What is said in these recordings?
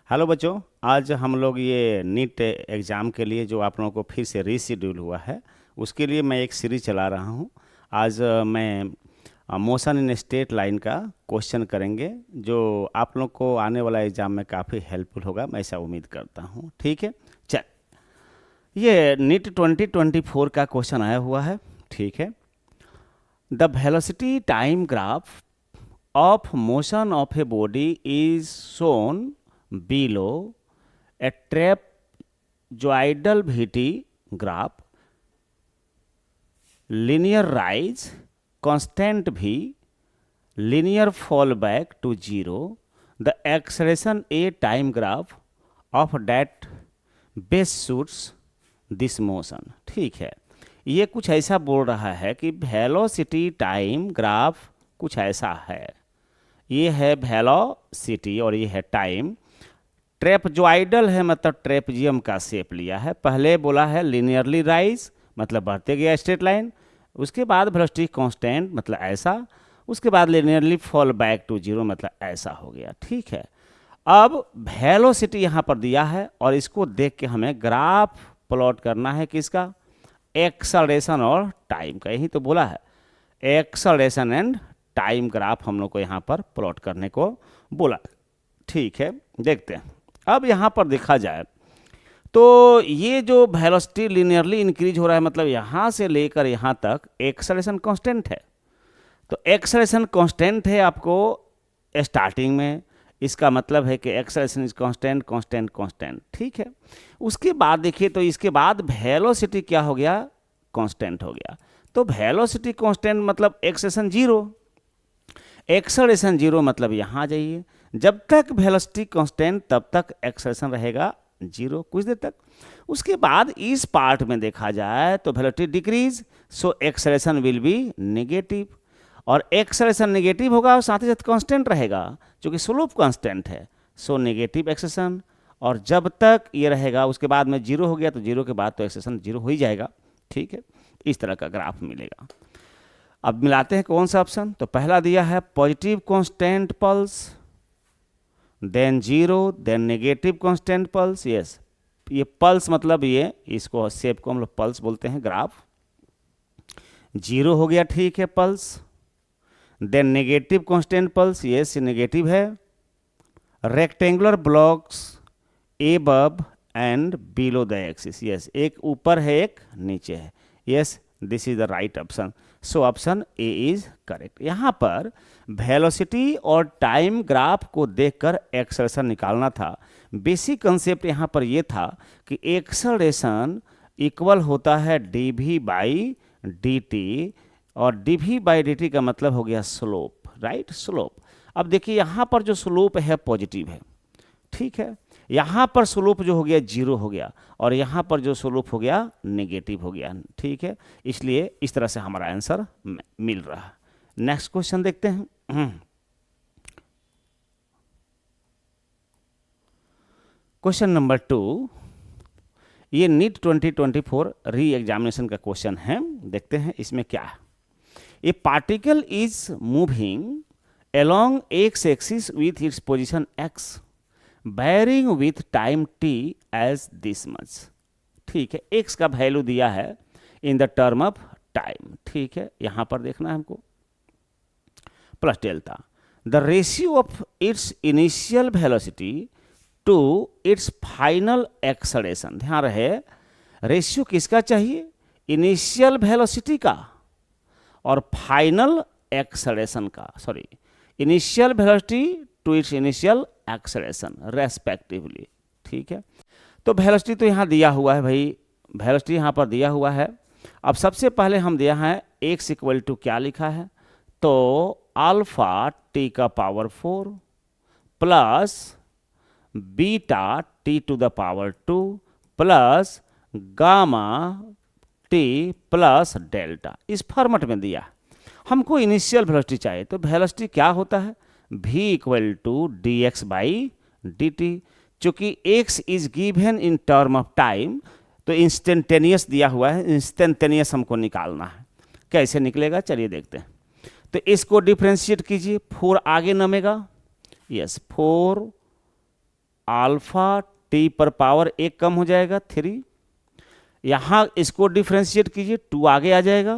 Hello बच्चों। आज हम लोग ये नीट एग्ज़ाम के लिए जो आप लोगों को फिर से रीशेड्यूल हुआ है उसके लिए मैं एक सीरीज चला रहा हूँ। आज मैं मोशन इन स्ट्रेट लाइन का क्वेश्चन करेंगे जो आप लोग को आने वाला एग्ज़ाम में काफ़ी हेल्पफुल होगा, मैं ऐसा उम्मीद करता हूँ। ठीक है, चल ये नीट 2024 का क्वेश्चन आया हुआ है। ठीक है, the velocity time graph of motion of a body is shown below a trapezoidal vt graph. Linear rise, constant v, linear fall back to zero. The acceleration a time graph of that base suits this motion. ठीक है, ये कुछ ऐसा बोल रहा है कि velocity time graph कुछ ऐसा है। ये है वेलोसिटी और ये है टाइम। ट्रेपजॉइडल है, मतलब ट्रेपजियम का शेप लिया है। पहले बोला है लिनियरली राइज, मतलब बढ़ते गया स्ट्रेट लाइन। उसके बाद वेलोसिटी कांस्टेंट, मतलब ऐसा। उसके बाद linearly fall back to zero, मतलब ऐसा हो गया। ठीक है, अब वेलोसिटी यहाँ पर दिया है और इसको देख के हमें ग्राफ प्लॉट करना है किसका, एक्सेलरेशन और टाइम का। यही तो बोला है, एक्सेलरेशन एंड टाइम ग्राफ हम लोग को यहाँ पर प्लॉट करने को बोला। ठीक है, देखते हैं। अब यहाँ पर देखा जाए तो ये जो वेलोसिटी लिनियरली इंक्रीज हो रहा है, मतलब यहाँ से लेकर यहाँ तक एक्सेलरेशन कांस्टेंट है। तो एक्सेलरेशन कांस्टेंट है आपको स्टार्टिंग में, इसका मतलब है कि acceleration is constant constant constant. ठीक है, उसके बाद देखिए तो इसके बाद वेलोसिटी क्या हो गया, कांस्टेंट हो गया। तो वेलोसिटी कांस्टेंट मतलब एक्सेलरेशन जीरो, एक्सेलरेशन जीरो मतलब यहाँ जाइए। जब तक वेलोसिटी कांस्टेंट तब तक एक्सेलरेशन रहेगा जीरो कुछ देर तक। उसके बाद इस पार्ट में देखा जाए तो velocity decrease, so acceleration will be negative, और एक्सेलरेशन नेगेटिव होगा और साथ ही साथ कांस्टेंट रहेगा क्योंकि स्लोप कांस्टेंट है, सो नेगेटिव एक्सेलरेशन। और जब तक ये रहेगा उसके बाद में जीरो हो गया तो जीरो के बाद तो एक्सेलरेशन जीरो हो ही जाएगा। ठीक है, इस तरह का ग्राफ मिलेगा। अब मिलाते हैं कौन सा ऑप्शन। तो पहला दिया है positive constant pulse, then zero, then negative constant pulse. Yes, ये पल्स मतलब ये इसको शेप को हम लोग पल्स बोलते हैं। ग्राफ जीरो हो गया, ठीक है, pulse. Then negative constant pulse, yes negative है। Rectangular blocks above and below the axis, yes एक ऊपर है एक नीचे है। Yes, this is the right option, so option A is correct. यहाँ पर वेलोसिटी और टाइम ग्राफ को देखकर एक्सेलरेशन निकालना था। बेसिक कंसेप्ट यहाँ पर ये था कि एक्सेलरेशन इक्वल होता है dv बाई dt, और dv बाई dt का मतलब हो गया स्लोप, राइट, स्लोप। अब देखिए यहाँ पर जो स्लोप है पॉजिटिव है, ठीक है, यहाँ पर स्लोप जो हो गया जीरो हो गया, और यहाँ पर जो स्लोप हो गया नेगेटिव हो गया। ठीक है, इसलिए इस तरह से हमारा आंसर मिल रहा है। नेक्स्ट क्वेश्चन देखते हैं। क्वेश्चन नंबर 2, ये नीट 2024 री एग्जामिनेशन का क्वेश्चन है। देखते हैं इसमें क्या है। ए particle is moving along x axis with its position x varying with time t as this much। ठीक है, x का वैल्यू दिया है in the term of time. ठीक है, यहां पर देखना है हमको, plus delta the ratio of its initial velocity to its final acceleration. ध्यान रहे, रेशियो किसका चाहिए, इनिशियल वेलोसिटी का और फाइनल एक्सेलरेशन का, sorry initial velocity to its initial acceleration respectively. ठीक है, तो वेलोसिटी तो यहाँ दिया हुआ है भाई, वेलोसिटी यहाँ पर दिया हुआ है। अब सबसे पहले हम दिया है x इक्वल टू क्या लिखा है, तो अल्फा t का power 4 plus beta t to the power 2 plus gamma t plus delta, इस फॉर्मेट में दिया है। हमको इनिशियल वेलोसिटी चाहिए, तो वेलोसिटी क्या होता है, v equal to d x by D t. चूंकि x is given in term of time, तो इंस्टेंटेनियस दिया हुआ है, इंस्टेंटेनियस हमको निकालना है। कैसे निकलेगा चलिए देखते हैं। तो इसको डिफ्रेंशिएट कीजिए, 4 आगे नमेगा, यस 4 अल्फा टी पर पावर एक कम हो जाएगा 3, यहाँ इसको डिफ्रेंशिएट कीजिए 2 आगे आ जाएगा,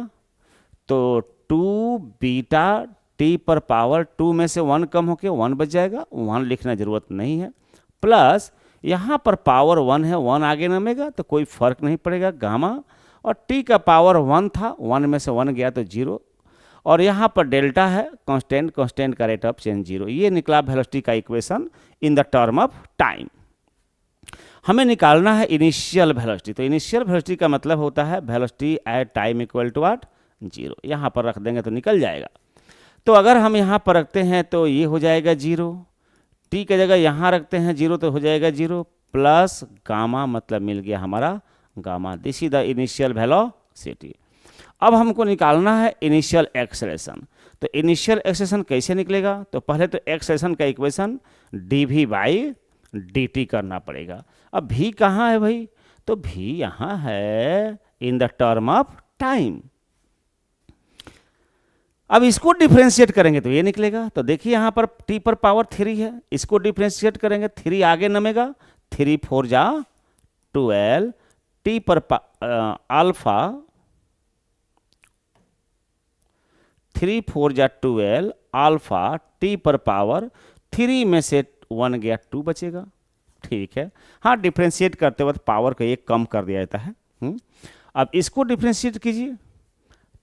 तो 2 बीटा टी पर पावर 2 में से 1 कम होके 1 बच जाएगा, 1 लिखना जरूरत नहीं है, प्लस यहाँ पर पावर 1 है, 1 आगे नमेगा तो कोई फर्क नहीं पड़ेगा गामा, और टी का पावर 1 था, 1 में से 1 गया तो 0, और यहाँ पर डेल्टा है कांस्टेंट, कांस्टेंट का रेट ऑफ चेंज 0। ये निकला वेलोसिटी का equation in the term of time. हमें निकालना है इनिशियल वेलोसिटी। तो इनिशियल वेलोसिटी का मतलब होता है velocity at time equal to what 0। यहाँ पर रख देंगे तो निकल जाएगा। तो अगर हम यहाँ पर रखते हैं तो ये हो जाएगा 0, टी की जगह यहाँ रखते हैं 0 तो हो जाएगा 0 प्लस गामा, मतलब मिल गया हमारा gamma. This is the initial velocity. अब हमको निकालना है इनिशियल एक्सेलरेशन। तो इनिशियल एक्सेलरेशन कैसे निकलेगा? तो पहले तो एक्सेलरेशन का इक्वेशन dv बाई dt करना पड़ेगा। अब v कहाँ है भाई? तो v यहाँ है in the term of time. अब इसको डिफ्रेंशिएट करेंगे तो ये निकलेगा। तो देखिए यहाँ पर t पर पावर 3 है, इसको डिफ्रेंशिएट करेंगे 3 आगे नमेगा, 3 4 जा 12, t पर अल्फा 3 4 जा 12 अल्फा t पर पावर 3 में से 1 गया 2 बचेगा। ठीक है, हाँ डिफ्रेंशिएट करते वक्त पावर को एक कम कर दिया जाता है। अब इसको डिफ्रेंशिएट कीजिए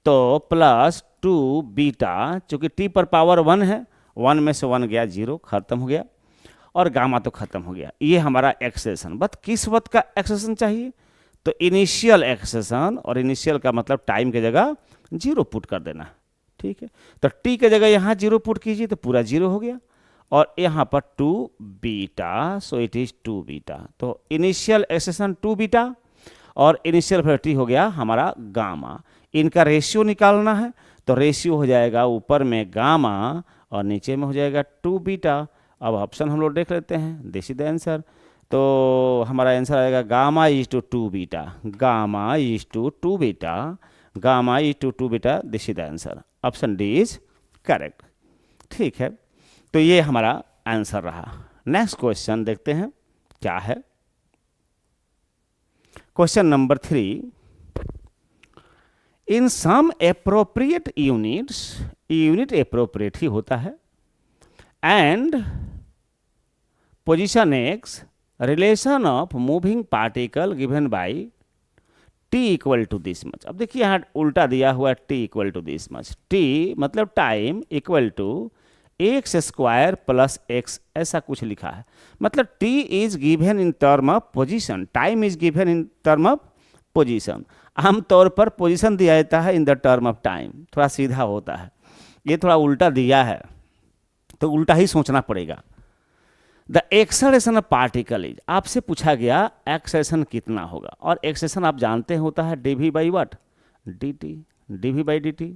तो प्लस 2 बीटा, चूंकि t पर पावर 1 है, 1 में से 1 गया 0, खत्म हो गया, और गामा तो खत्म हो गया। ये हमारा एक्सेलरेशन। बस किस वक्त का एक्सेलरेशन चाहिए? तो इनिशियल एक्सेलरेशन, और इनिशियल का मतलब टाइम की जगह 0 पुट कर देना। ठीक है, तो t की जगह यहाँ 0 पुट कीजिए तो पूरा 0 हो गया, और यहाँ पर 2 beta, so it is 2 beta. तो इनिशियल एक्सेलरेशन 2 बीटा और इनिशियल वेलोसिटी हो गया हमारा गामा। इनका रेशियो निकालना है, तो रेशियो हो जाएगा ऊपर में गामा और नीचे में हो जाएगा 2 बीटा। अब ऑप्शन हम लोग देख लेते हैं, दिस इज द आंसर। तो हमारा आंसर आएगा gamma is to 2 beta, gamma is to 2 beta, gamma is to 2 beta, this is the answer. Option D is correct. ठीक है, तो ये हमारा आंसर रहा। नेक्स्ट क्वेश्चन देखते हैं क्या है। Question number 3, in some appropriate units, unit appropriate ही होता है, and position x, relation of moving particle given by t equal to this much. अब देखिए यहाँ उल्टा दिया हुआ t equal to this much, t मतलब time equal to x square plus x, ऐसा कुछ लिखा है। मतलब t is given in term of position, time is given in term of position. आमतौर पर पोजीशन दिया जाता है in the term of time, थोड़ा सीधा होता है, ये थोड़ा उल्टा दिया है तो उल्टा ही सोचना पड़ेगा। The acceleration of particle is, आपसे पूछा गया एक्सेलरेशन कितना होगा, और एक्सेलरेशन आप जानते हैं होता है dv by what dt, dv by dt।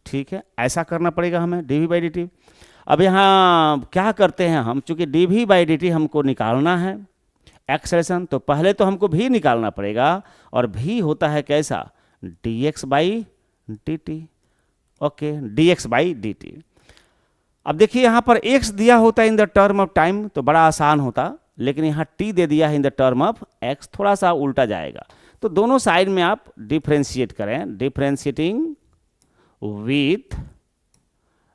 ठीक है, ऐसा करना पड़ेगा हमें dv बाई dt। अब यहाँ क्या करते हैं हम, चूंकि dv बाई dt हमको निकालना है एक्सेलरेशन, तो पहले तो हमको v निकालना पड़ेगा, और v होता है कैसा dx by dt। Okay, dx by dt। अब देखिए यहाँ पर x दिया होता है in the term of time तो बड़ा आसान होता, लेकिन यहाँ t दे दिया है in the term of x, थोड़ा सा उल्टा जाएगा। तो दोनों साइड में आप डिफ्रेंशिएट करें, differentiating with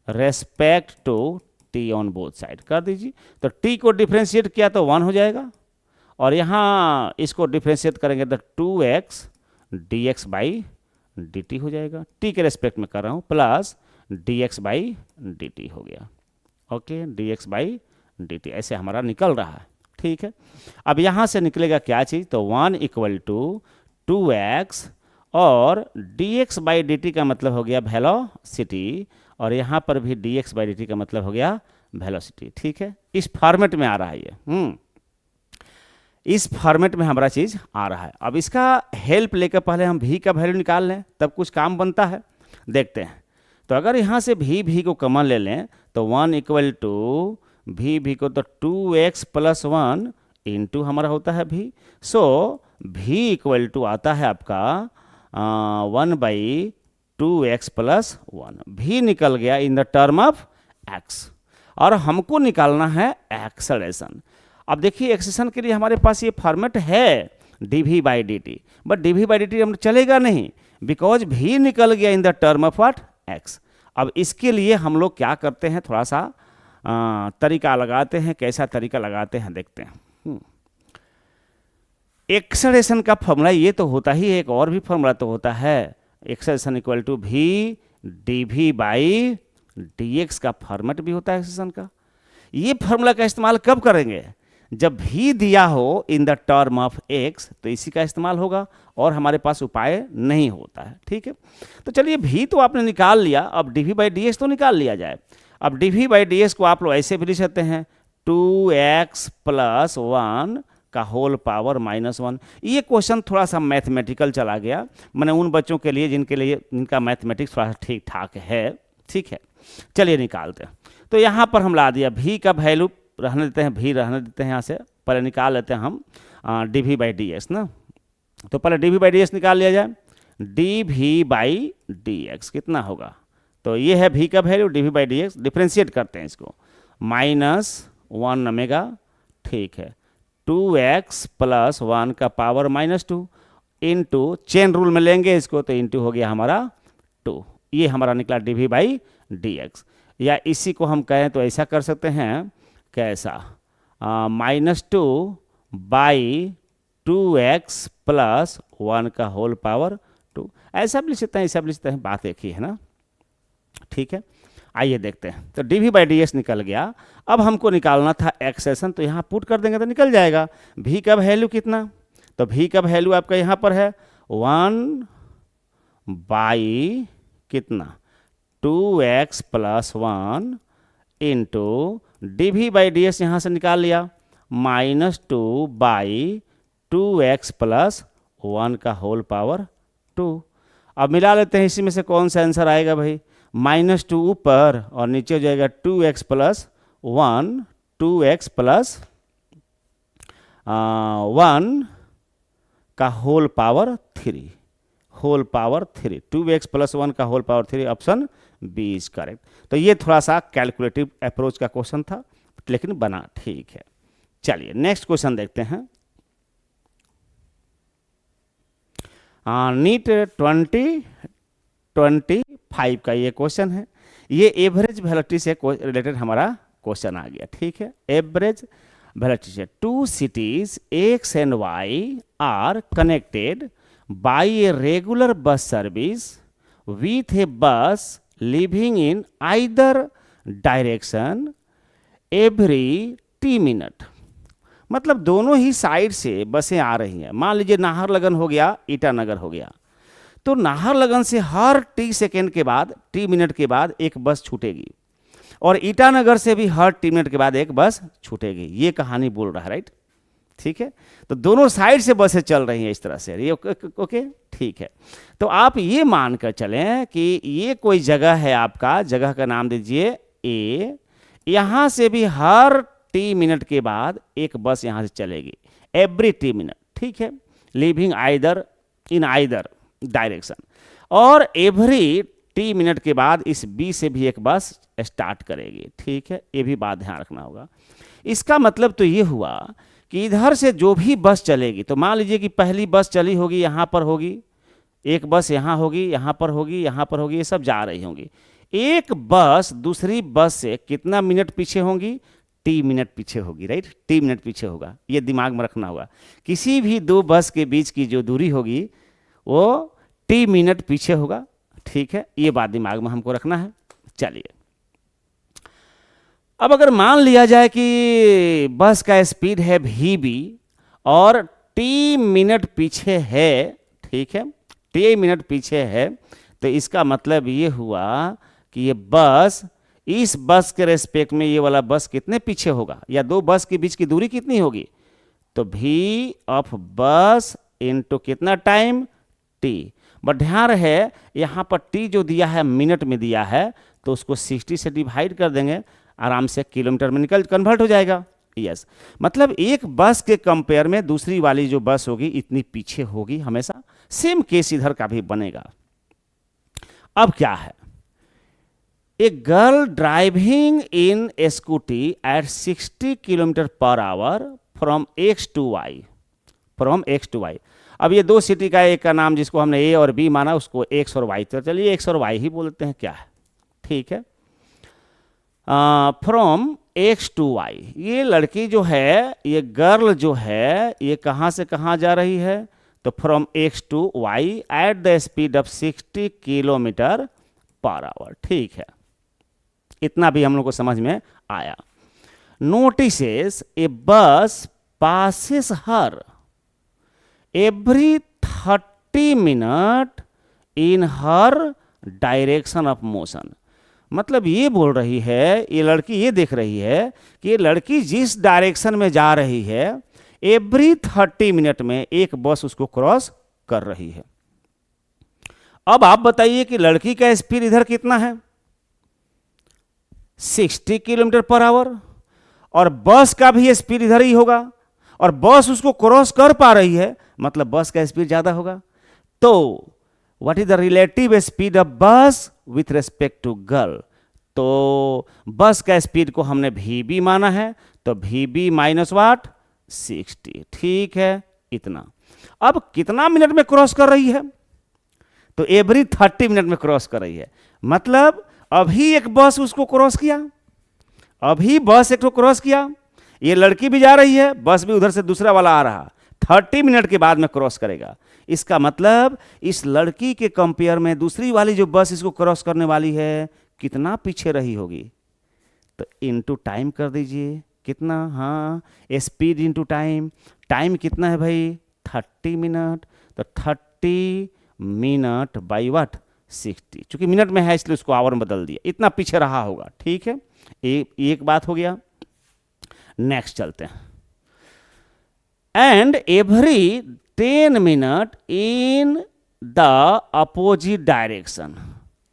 respect to t on both side कर दीजिए। तो t को डिफ्रेंशिएट किया तो 1 हो जाएगा, और यहाँ इसको डिफ्रेंशिएट करेंगे तो 2x dx बाई dt हो जाएगा, t के रेस्पेक्ट में कर रहा हूँ, प्लस dx बाई dt हो गया। ओके, dx बाई dt ऐसे हमारा निकल रहा है। ठीक है, अब यहाँ से निकलेगा क्या चीज़, तो 1 इक्वल टू 2x, और dx बाई dt का मतलब हो गया वेलोसिटी, और यहाँ पर भी dx बाई dt का मतलब हो गया वेलोसिटी। ठीक है, इस फॉर्मेट में आ रहा है ये, इस फॉर्मेट में हमारा चीज़ आ रहा है। अब इसका हेल्प लेकर पहले हम v का वैल्यू निकाल लें, तब कुछ काम बनता है। देखते हैं, तो अगर यहाँ से v को कॉमन ले लें तो 1 इक्वल टू v को तो 2x प्लस 1 इंटू हमारा होता है v। So v equal to आता है आपका 1 बाई 2x प्लस 1। v निकल गया इन द टर्म ऑफ x, और हमको निकालना है एक्सेलरेशन। अब देखिए एक्सेशन के लिए हमारे पास ये फॉर्मेट है dv/dt, बट dv/dt हम चलेगा नहीं, बिकॉज v निकल गया इन the term of what x। अब इसके लिए हम लोग क्या करते हैं, थोड़ा सा तरीका लगाते हैं। कैसा तरीका लगाते हैं देखते हैं। एक्सेलरेशन का फॉर्मूला ये तो होता ही है, एक और भी फॉर्मूला तो होता है, acceleration equal to v dv/dx का फॉर्मेट भी होता है एक्सेलरेशन का। ये फॉर्मूला का इस्तेमाल कब करेंगे, जब भी दिया हो इन द टर्म ऑफ x, तो इसी का इस्तेमाल होगा, और हमारे पास उपाय नहीं होता है। ठीक है, तो चलिए v तो आपने निकाल लिया, अब dv/dx तो निकाल लिया जाए। अब dv/dx को आप लोग ऐसे भी लिख सकते हैं 2x + 1 का होल पावर -1। ये क्वेश्चन थोड़ा सा मैथमेटिकल चला गया, मैंने उन बच्चों के लिए जिनका मैथमेटिक्स थोड़ा सा ठीक ठाक है। ठीक है, चलिए निकालते हैं। तो यहाँ पर हम ला दिया, v का वैल्यू रहने देते हैं, v रहने देते हैं, यहाँ से पहले निकाल लेते हैं हम dv/dx ना। तो पहले dv/dx निकाल लिया जाए, dv/dx कितना होगा, तो ये है v का वैल्यू, dv/dx डिफ्रेंशिएट करते हैं इसको, -1 नमेगा। ठीक है, 2x + 1 का पावर -2 इंटू, चेन रूल में लेंगे इसको, तो इंटू हो गया हमारा 2। ये हमारा निकला dv/dx। या इसी को हम कहें तो ऐसा कर सकते हैं, कैसा, -2/2x + 1 का होल पावर 2, ऐसा भी लिख सकते हैं, ऐसा भी लिख सकते हैं, बात एक ही है ना। ठीक है, आइए देखते हैं। तो dv/dx निकल गया। अब हमको निकालना था एक्सेशन, तो यहाँ पुट कर देंगे तो निकल जाएगा। v का वैल्यू कितना, तो v का वैल्यू आपका यहाँ पर है 1 बाई कितना 2x + 1 इंटू dv/dx यहाँ से निकाल लिया, -2/2x + 1 का होल पावर 2। अब मिला लेते हैं, इसी में से कौन सा आंसर आएगा भाई, -2 ऊपर और नीचे हो जाएगा 2x + 1, 2x + 1 का होल पावर 3, 2x + 1 का whole power 3, option B is correct. तो ये थोड़ा सा कैलकुलेटिव अप्रोच का क्वेश्चन था, लेकिन बना ठीक है। चलिए नेक्स्ट क्वेश्चन देखते हैं। नीट 2025 का ये क्वेश्चन है। ये एवरेज वेलोसिटी से रिलेटेड हमारा क्वेश्चन आ गया। ठीक है, एवरेज वेलोसिटी से 2 cities X and Y are connected by a regular bus service with a bus leaving in either direction every t minute। मतलब दोनों ही साइड से बसें आ रही हैं। मान लीजिए नाहरलगन हो गया, ईटानगर हो गया, तो नाहरलगन से हर टी सेकेंड के बाद, टी मिनट के बाद एक बस छूटेगी, और ईटानगर से भी हर टी मिनट के बाद एक बस छूटेगी। ये कहानी बोल रहा है, राइट। ठीक है, तो दोनों साइड से बसें चल रही हैं इस तरह से। ये ओके, ठीक है। तो आप ये मानकर चलें कि ये कोई जगह है, आपका जगह का नाम दीजिए ए, यहाँ से भी हर टी मिनट के बाद एक बस यहाँ से चलेगी, एवरी टी मिनट। ठीक है, living either in either direction, और एवरी टी मिनट के बाद इस बी से भी एक बस स्टार्ट करेगी। ठीक है, ये भी बात ध्यान रखना होगा। इसका मतलब तो ये हुआ कि इधर से जो भी बस चलेगी, तो मान लीजिए कि पहली बस चली होगी, यहाँ पर होगी एक बस, यहाँ होगी, यहाँ पर होगी, यहाँ पर होगी, ये सब जा रही होंगी। एक बस दूसरी बस से कितना मिनट पीछे होंगी, टी मिनट पीछे होगी, राइट। टी मिनट पीछे होगा, ये दिमाग में रखना होगा। किसी भी दो बस के बीच की जो दूरी होगी वो टी मिनट पीछे होगा। ठीक है, ये बात दिमाग में हमको रखना है। चलिए, अब अगर मान लिया जाए कि बस का स्पीड है vb और टी मिनट पीछे है, ठीक है, टी मिनट पीछे है, तो इसका मतलब ये हुआ कि ये बस, इस बस के रेस्पेक्ट में ये वाला बस कितने पीछे होगा, या दो बस के बीच की दूरी कितनी होगी, तो v ऑफ बस इनटू कितना टाइम t। बट ध्यान रहे यहाँ पर t जो दिया है मिनट में दिया है, तो उसको 60 से डिवाइड कर देंगे, आराम से किलोमीटर में निकल कन्वर्ट हो जाएगा। यस, मतलब एक बस के कंपेयर में दूसरी वाली जो बस होगी इतनी पीछे होगी हमेशा। सेम केस इधर का भी बनेगा। अब क्या है, a girl driving in scooty at 60 kilometer per hour from X to Y, from X to Y. अब ये दो सिटी का एक का नाम जिसको हमने ए और बी माना उसको एक्स और वाई, तो चलिए एक्स और वाई ही बोलते हैं, क्या है, ठीक है। फ्रॉम एक्स टू वाई, ये लड़की जो है, ये गर्ल जो है, ये कहाँ से कहाँ जा रही है, तो from X to Y at the speed of 60 kilometer per hour, ठीक है। इतना भी हम लोग को समझ में आया। नोटिसेस ए बस passes her every 30 minute in her direction of motion. मतलब ये बोल रही है, ये लड़की ये देख रही है कि ये लड़की जिस डायरेक्शन में जा रही है एवरी 30 मिनट में एक बस उसको क्रॉस कर रही है। अब आप बताइए कि लड़की का स्पीड इधर कितना है, 60 किलोमीटर पर आवर, और बस का भी स्पीड इधर ही होगा, और बस उसको क्रॉस कर पा रही है, मतलब बस का स्पीड ज्यादा होगा। तो what is the relative speed of बस विथ रेस्पेक्ट टू गर्ल, तो बस का स्पीड को हमने वी माना है, तो वी माइनस वाट 60, ठीक है, इतना। अब कितना मिनट में क्रॉस कर रही है, तो एवरी 30 मिनट में क्रॉस कर रही है, मतलब अभी एक बस उसको क्रॉस किया, अभी बस एक को क्रॉस किया, ये लड़की भी जा रही है, बस भी उधर से दूसरा वाला आ रहा, 30 मिनट के बाद में क्रॉस करेगा। इसका मतलब इस लड़की के कंपेयर में दूसरी वाली जो बस इसको क्रॉस करने वाली है कितना पीछे रही होगी, तो इनटू टाइम कर दीजिए, कितना, हाँ, स्पीड इनटू टाइम, टाइम कितना है भाई 30 मिनट, तो 30 मिनट बाई वाट 60, चूंकि मिनट में है इसलिए उसको आवर में बदल दिया, इतना पीछे रहा होगा, ठीक है। एक बात हो गया। नेक्स्ट चलते हैं। And every 10 minute in the opposite direction,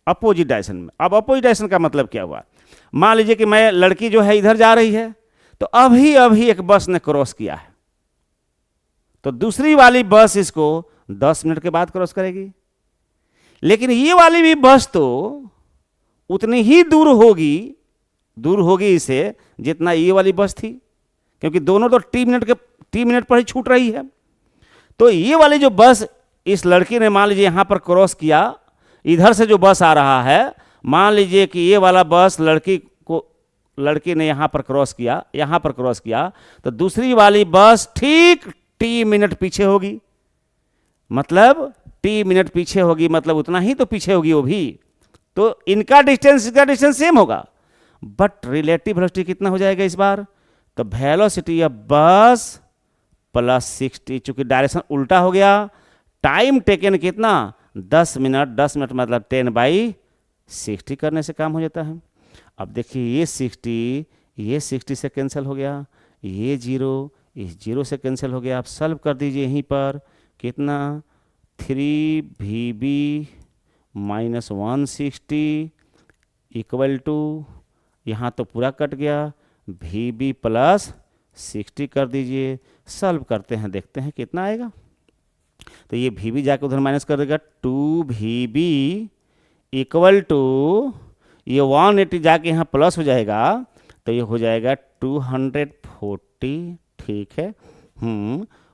opposite direction में। अब अपोजिट डायरेक्शन का मतलब क्या हुआ, मान लीजिए कि मैं लड़की जो है इधर जा रही है, तो अभी अभी एक बस ने क्रॉस किया है, तो दूसरी वाली बस इसको 10 मिनट के बाद क्रॉस करेगी, लेकिन ये वाली भी बस तो उतनी ही दूर होगी इसे जितना ये वाली बस थी, क्योंकि दोनों तो टी मिनट पर ही छूट रही है। तो ये वाली जो बस इस लड़की ने मान लीजिए यहां पर क्रॉस किया, इधर से जो बस आ रहा है, मान लीजिए कि ये वाला बस लड़की ने यहां पर क्रॉस किया, तो दूसरी वाली बस ठीक टी मिनट पीछे होगी, मतलब टी मिनट पीछे होगी, मतलब उतना ही तो पीछे होगी वो भी, तो इनका डिस्टेंस सेम होगा, बट रिलेटिव वेलोसिटी कितना हो जाएगा इस बार, तो वेलोसिटी ऑफ बस प्लस 60, चूंकि डायरेक्शन उल्टा हो गया, टाइम टेकन कितना 10 मिनट मतलब 10/60 करने से काम हो जाता है। अब देखिए ये 60 से कैंसिल हो गया, ये 0 इस 0 से कैंसिल हो गया। आप सॉल्व कर दीजिए यहीं पर, कितना 3VB माइनस 160 इक्वल टू, यहाँ तो पूरा कट गया, VB प्लस 60 कर दीजिए। सॉल्व करते हैं, देखते हैं कितना आएगा। तो ये VB जाके उधर माइनस कर देगा, 2VB इक्वल टू, ये 180 जाके यहाँ प्लस हो जाएगा, तो ये हो जाएगा 240, ठीक है,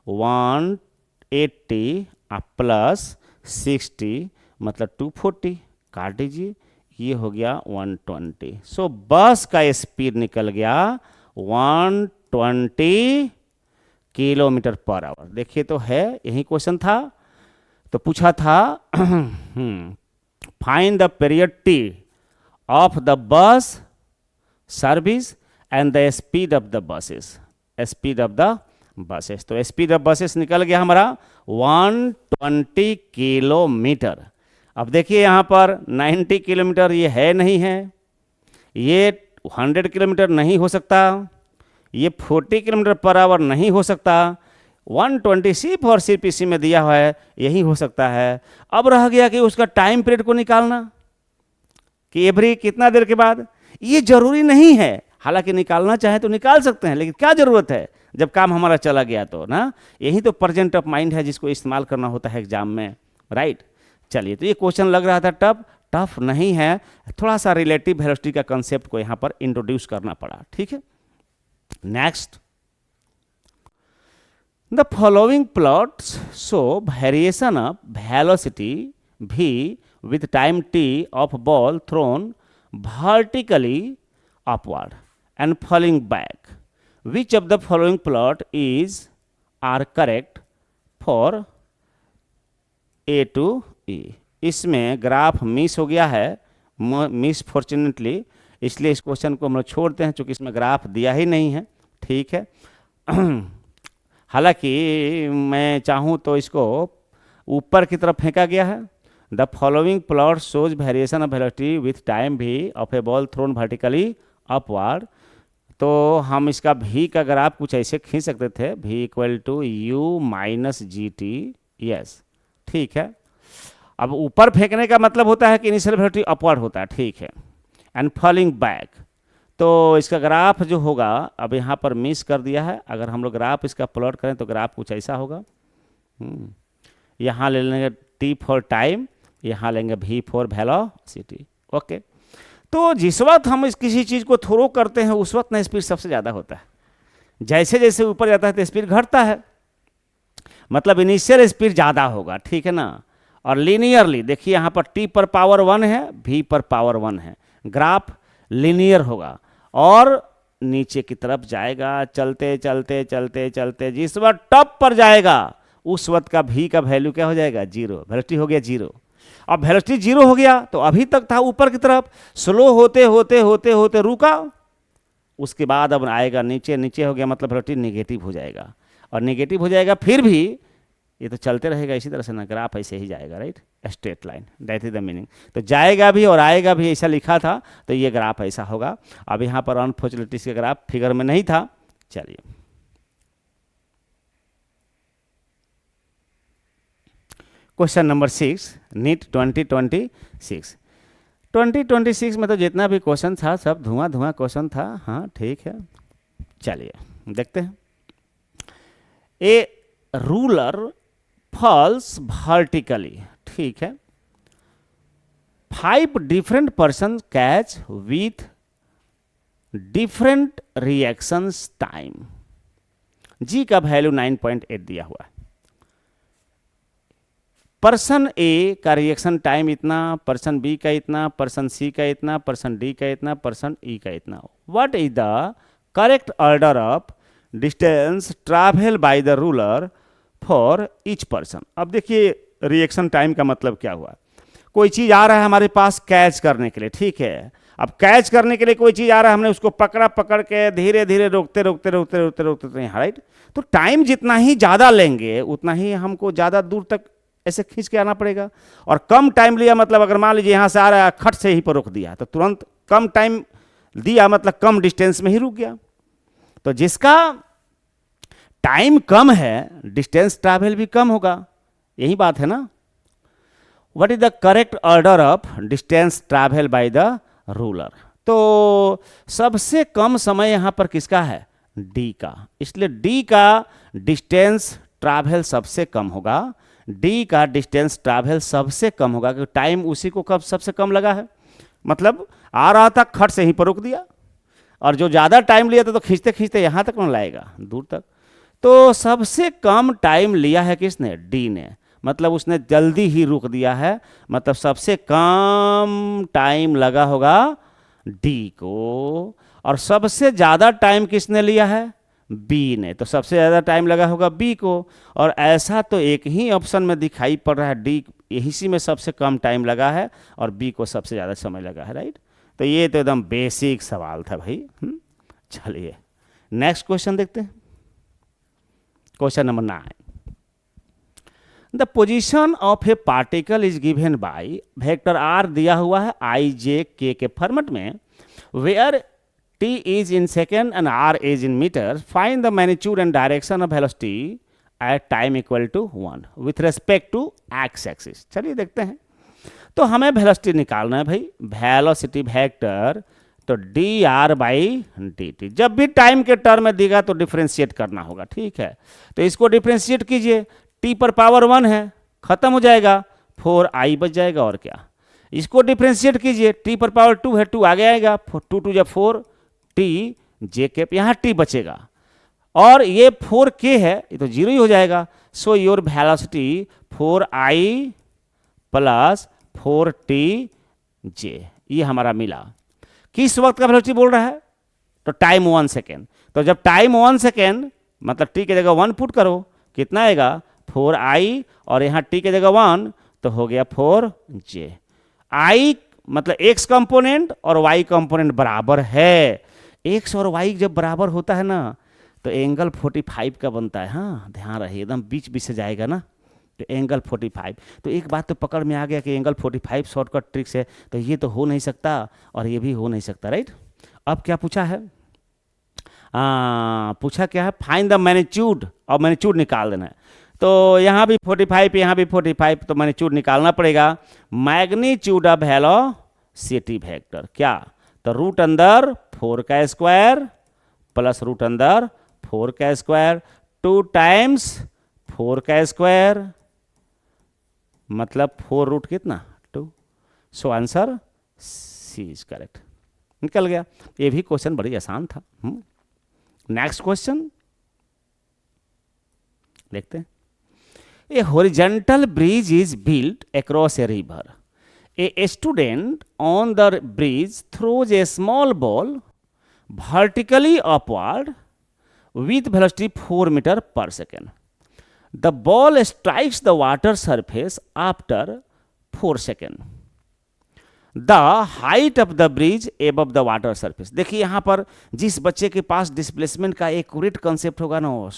180 प्लस 60 मतलब 240, काट दीजिए, ये हो गया 120। सो बस का स्पीड निकल गया 120 किलोमीटर पर आवर। देखिए तो है, यही क्वेश्चन था, तो पूछा था find the period T of the bus service and the speed of the buses, speed of the buses. तो स्पीड ऑफ बसेस निकल गया हमारा 120 किलोमीटर। अब देखिए यहाँ पर 90 किलोमीटर ये है नहीं है, ये 100 किलोमीटर नहीं हो सकता, ये 40 किलोमीटर पर आवर नहीं हो सकता, 120 सिर्फ और सिर्फ इसी में दिया हुआ है, यही हो सकता है। अब रह गया कि उसका टाइम पीरियड को निकालना, कि एवरी कितना देर के बाद। ये जरूरी नहीं है, हालांकि निकालना चाहे तो निकाल सकते हैं, लेकिन क्या जरूरत है जब काम हमारा चला गया तो ना। यही तो प्रेजेंट ऑफ माइंड है जिसको इस्तेमाल करना होता है एग्जाम में, राइट। चलिए, तो ये क्वेश्चन लग रहा था टफ, टफ नहीं है, थोड़ा सा रिलेटिव वेलोसिटी का कंसेप्ट को यहाँ पर इंट्रोड्यूस करना पड़ा, ठीक है। Next, the following plots show variation of velocity v with time t of ball thrown vertically upward and falling back. Which of the following plot are correct for A to E? इसमें graph miss हो गया है, miss fortunately, इसलिए इस question को हम लोग छोड़ते हैं क्योंकि इसमें ग्राफ दिया ही नहीं है, ठीक है। हालांकि मैं चाहूँ तो इसको ऊपर की तरफ फेंका गया है। The following plot shows variation of velocity with time भी of a ball thrown vertically upward. तो हम इसका भी का ग्राफ कुछ ऐसे खींच सकते थे, भी equal to u minus g t, yes, ठीक है। अब ऊपर फेंकने का मतलब होता है कि इनिशियल वेलोसिटी अपवर्ड होता है, ठीक है, एंड फॉलिंग बैक। तो इसका ग्राफ जो होगा, अब यहाँ पर मिस कर दिया है, अगर हम लोग ग्राफ इसका प्लॉट करें तो ग्राफ कुछ ऐसा होगा। यहाँ ले लेंगे टी फॉर टाइम, यहाँ लेंगे भी फॉर वेलोसिटी, ओके। तो जिस वक्त हम इस किसी चीज़ को थ्रो करते हैं उस वक्त ना स्पीड सबसे ज़्यादा होता है, जैसे जैसे ऊपर जाता है तो स्पीड घटता है, मतलब इनिशियल स्पीड ज़्यादा होगा, ठीक है ना। और लीनियरली देखिए यहाँ पर टी पर पावर 1 है, भी पर पावर 1 है, ग्राफ लीनियर होगा और नीचे की तरफ जाएगा, चलते चलते चलते चलते जिस वक्त टॉप पर जाएगा उस वक्त का भी का वैल्यू क्या हो जाएगा, जीरो, वेलोसिटी हो गया जीरो। अब वेलोसिटी जीरो हो गया तो अभी तक था ऊपर की तरफ, स्लो होते होते होते होते रुका, उसके बाद अब आएगा नीचे, नीचे हो गया मतलब वेलोसिटी नेगेटिव हो जाएगा, और नेगेटिव हो जाएगा फिर भी ये तो चलते रहेगा इसी तरह से ना, ग्राफ ऐसे ही जाएगा, right, straight line, that is the meaning. तो जाएगा भी और आएगा भी, ऐसा लिखा था तो ये ग्राफ ऐसा होगा। अब यहाँ पर अनफॉर्चुनेटली इसका ग्राफ फिगर में नहीं था। चलिए क्वेश्चन नंबर 6, नीट 2026। 2026 में तो जितना भी क्वेश्चन था सब धुआं धुआं क्वेश्चन था, हाँ ठीक है। चलिए देखते हैं। ए रूलर फॉल्स वर्टिकली, ठीक है, 5 different person catch with different reactions time. G का वैल्यू 9.8 दिया हुआ है। पर्सन ए का रिएक्शन टाइम इतना, पर्सन बी का इतना, पर्सन सी का इतना, पर्सन डी का इतना, पर्सन ई का इतना। What is the correct order of distance travel by the ruler for each person. अब देखिए रिएक्शन टाइम का मतलब क्या हुआ, कोई चीज़ आ रहा है हमारे पास कैच करने के लिए, ठीक है। अब कैच करने के लिए कोई चीज़ आ रहा है, हमने उसको पकड़ के धीरे धीरे रोकते रोकते रोकते रोकते रोकते यहाँ, राइट। तो टाइम जितना ही ज़्यादा लेंगे उतना ही हमको ज़्यादा दूर तक ऐसे खींच के आना पड़ेगा। और कम टाइम लिया मतलब अगर मान लीजिए यहाँ से आ रहा है, खट से ही पर रोक दिया तो तुरंत कम टाइम दिया मतलब कम डिस्टेंस में ही रुक गया। तो जिसका टाइम कम है डिस्टेंस ट्रैवल भी कम होगा, यही बात है ना। What is the correct order of distance travel by the ruler. तो सबसे कम समय यहां पर किसका है, डी का, इसलिए डी का डिस्टेंस ट्रैवल सबसे कम होगा। डी का डिस्टेंस ट्रैवल सबसे कम होगा क्योंकि टाइम उसी को कब सबसे कम लगा है, मतलब आ रहा था खट से ही पर रोक दिया, और जो ज़्यादा टाइम लिया था तो खींचते खींचते यहाँ तक न लाएगा, दूर तक। तो सबसे कम टाइम लिया है किसने, डी ने, मतलब उसने जल्दी ही रुक दिया है, मतलब सबसे कम टाइम लगा होगा डी को। और सबसे ज़्यादा टाइम किसने लिया है, बी ने, तो सबसे ज़्यादा टाइम लगा होगा बी को। और ऐसा तो एक ही ऑप्शन में दिखाई पड़ रहा है, डी इसी में सबसे कम टाइम लगा है और बी को सबसे ज़्यादा समय लगा है, राइट। तो ये तो एकदम बेसिक सवाल था भाई। चलिए नेक्स्ट क्वेश्चन देखते हैं, question number 9। The position of a particle is given by vector r दिया हुआ है आई जे के फॉर्मेट में, where t is in second and r is in meters. Find the magnitude and direction of velocity at time equal to 1 with respect to x axis. चलिए देखते हैं। तो हमें velocity निकालना है भाई, velocity vector, तो D R by D T. जब भी टाइम के टर्म में देगा तो डिफ्रेंशिएट करना होगा, ठीक है। तो इसको डिफ्रेंशिएट कीजिए, टी पर पावर 1 है, खत्म हो जाएगा, 4i बच जाएगा, और क्या। इसको डिफ्रेंशिएट कीजिए, टी पर पावर 2 है, 2 आगे आएगा, 2 2 जा 4 टी जे कैप, यहाँ टी बचेगा और ये 4k है, ये तो जीरो ही हो जाएगा। So your velocity 4i plus 4t जे, ये हमारा मिला। किस वक्त का वेलोसिटी बोल रहा है? तो टाइम 1 सेकेंड। तो जब टाइम 1 सेकेंड मतलब टी की जगह 1 पुट करो, कितना आएगा 4i और यहाँ टी की जगह 1 तो हो गया 4j। i मतलब x कंपोनेंट और y कंपोनेंट बराबर है। x और y जब बराबर होता है ना तो एंगल 45 का बनता है। हाँ ध्यान रहे, एकदम बीच बीच से जाएगा ना तो एंगल 45। तो एक बात तो पकड़ में आ गया कि एंगल 45 शॉर्टकट ट्रिक्स है, तो ये तो हो नहीं सकता और ये भी हो नहीं सकता, राइट। अब क्या पूछा है? पूछा क्या है? फाइंड द मैग्नीट्यूड, और मैग्नीट्यूड निकाल देना है। तो यहाँ भी 45, यहाँ भी 45, तो मैग्नीट्यूड निकालना पड़ेगा। मैग्नीट्यूड ऑफ वेलोसिटी वेक्टर क्या? तो रूट अंदर 4 का स्क्वायर प्लस रूट अंदर 4 का स्क्वायर 2 टाइम्स 4 का स्क्वायर मतलब 4 रूट कितना 2। So answer C is correct, निकल गया। ये भी क्वेश्चन बड़ी आसान था। नेक्स्ट क्वेश्चन देखते हैं। ए horizontal bridge is built across a river. A student on the bridge throws A small ball vertically upward with velocity 4 meter per second. The ball strikes the water surface after 4 seconds. The height of the bridge above the water surface. देखिए यहाँ पर जिस बच्चे के पास displacement का accurate concept होगा ना वो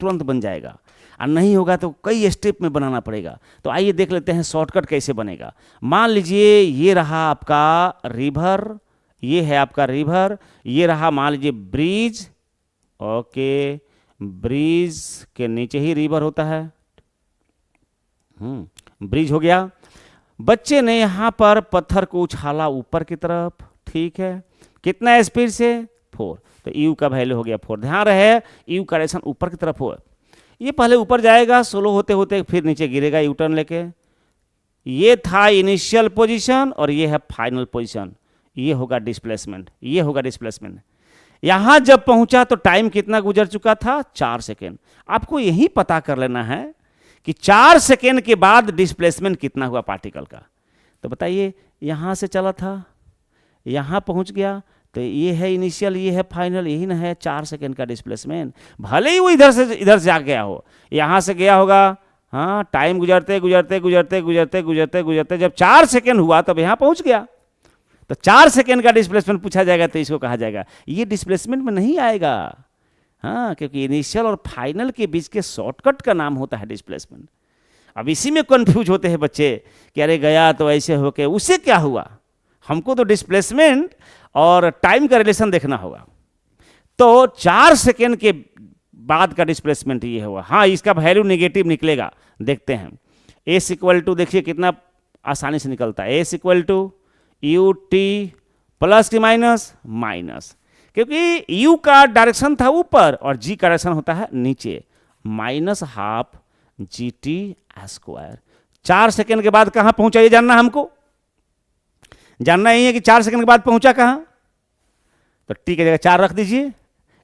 तुरंत बन जाएगा, और नहीं होगा तो कई स्टेप में बनाना पड़ेगा। तो आइए देख लेते हैं शॉर्टकट कैसे बनेगा। मान लीजिए ये रहा आपका रिवर, ये है आपका रिवर, ये रहा मान लीजिए ब्रिज। ओके, ब्रिज के नीचे ही रिवर होता है। ब्रिज हो गया। बच्चे ने यहां पर पत्थर को उछाला ऊपर की तरफ, ठीक है, कितना स्पीड से 4, तो यू का वैल्यू हो गया 4। ध्यान रहे यू का डायरेक्शन ऊपर की तरफ हो, ये पहले ऊपर जाएगा, स्लो होते होते फिर नीचे गिरेगा यू टर्न लेके। ये था इनिशियल पोजीशन और ये है फाइनल पोजीशन, ये होगा डिस्प्लेसमेंट, ये होगा डिस्प्लेसमेंट। यहां जब पहुंचा तो टाइम कितना गुजर चुका था 4 सेकेंड। आपको यही पता कर लेना है कि 4 सेकेंड के बाद डिस्प्लेसमेंट कितना हुआ पार्टिकल का। तो बताइए यहां से चला था, यहां पहुंच गया, तो ये है इनिशियल, ये है फाइनल, यही ना है 4 सेकेंड का डिस्प्लेसमेंट। भले ही वो इधर से आ गया हो, यहां से गया होगा, हाँ टाइम गुजरते गुजरते गुजरते गुजरते गुजरते गुजरते जब 4 सेकेंड हुआ तब यहां पहुंच गया। तो 4 सेकेंड का डिस्प्लेसमेंट पूछा जाएगा तो इसको कहा जाएगा, ये डिस्प्लेसमेंट में नहीं आएगा। हाँ, क्योंकि इनिशियल और फाइनल के बीच के शॉर्टकट का नाम होता है डिस्प्लेसमेंट। अब इसी में कंफ्यूज होते हैं बच्चे कि अरे गया तो ऐसे होके उससे क्या हुआ। हमको तो डिस्प्लेसमेंट और टाइम का रिलेशन देखना होगा। तो 4 सेकेंड के बाद का डिस्प्लेसमेंट ये हुआ। हाँ, इसका वैल्यू नेगेटिव निकलेगा, देखते हैं। एस इक्वल टू, देखिए कितना आसानी से निकलता है, S equal to U T plus की माइनस माइनस, क्योंकि यू का डायरेक्शन था ऊपर और जी का डायरेक्शन होता है नीचे, minus half G T square. 4 second के बाद कहां पहुंचा ये जानना, हमको जानना ही है कि 4 सेकेंड के बाद पहुंचा कहां। तो टी की जगह 4 रख दीजिए,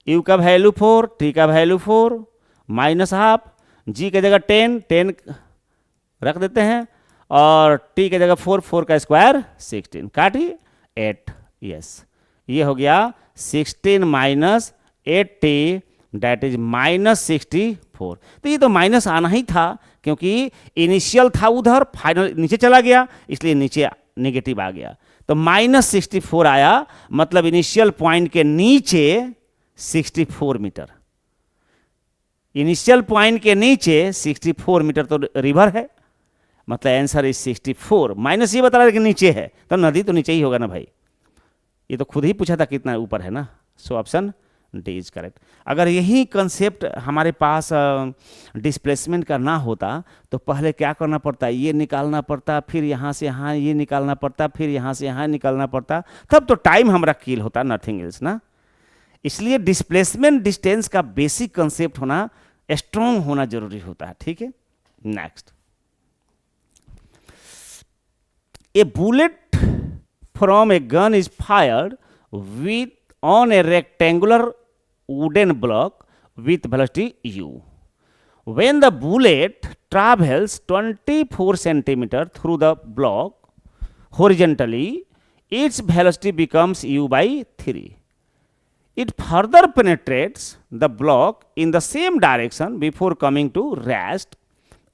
यू का वैल्यू 4, टी का वैल्यू 4, माइनस हाफ, जी की जगह 10 रख देते हैं, और टी की जगह 4 का स्क्वायर 16, काटिए 8, यस ये हो गया 16 minus 8t that is minus 64। तो ये तो माइनस आना ही था क्योंकि इनिशियल था उधर, फाइनल नीचे चला गया, इसलिए नीचे नेगेटिव आ गया। तो माइनस 64 आया, मतलब इनिशियल पॉइंट के नीचे 64 मीटर, इनिशियल पॉइंट के नीचे 64 मीटर तो रिवर है, मतलब आंसर इज 64। माइनस ये बता रहा है कि नीचे है, तो नदी तो नीचे ही होगा ना भाई, ये तो खुद ही पूछा था कितना ऊपर है ना। So option D is correct. अगर यही कंसेप्ट हमारे पास डिस्प्लेसमेंट का ना होता तो पहले क्या करना पड़ता, ये निकालना पड़ता, फिर यहाँ से यहाँ ये निकालना पड़ता, फिर यहाँ से यहाँ निकालना पड़ता, तब तो टाइम हमारा किल होता, नथिंग एल्स ना। इसलिए डिस्प्लेसमेंट डिस्टेंस का बेसिक कंसेप्ट होना, स्ट्रॉन्ग होना जरूरी होता है, ठीक है। Next, A bullet from a gun is fired with on a rectangular wooden block with velocity u. When the bullet travels 24 centimeter through the block horizontally, its velocity becomes u by 3. It further penetrates the block in the same direction before coming to rest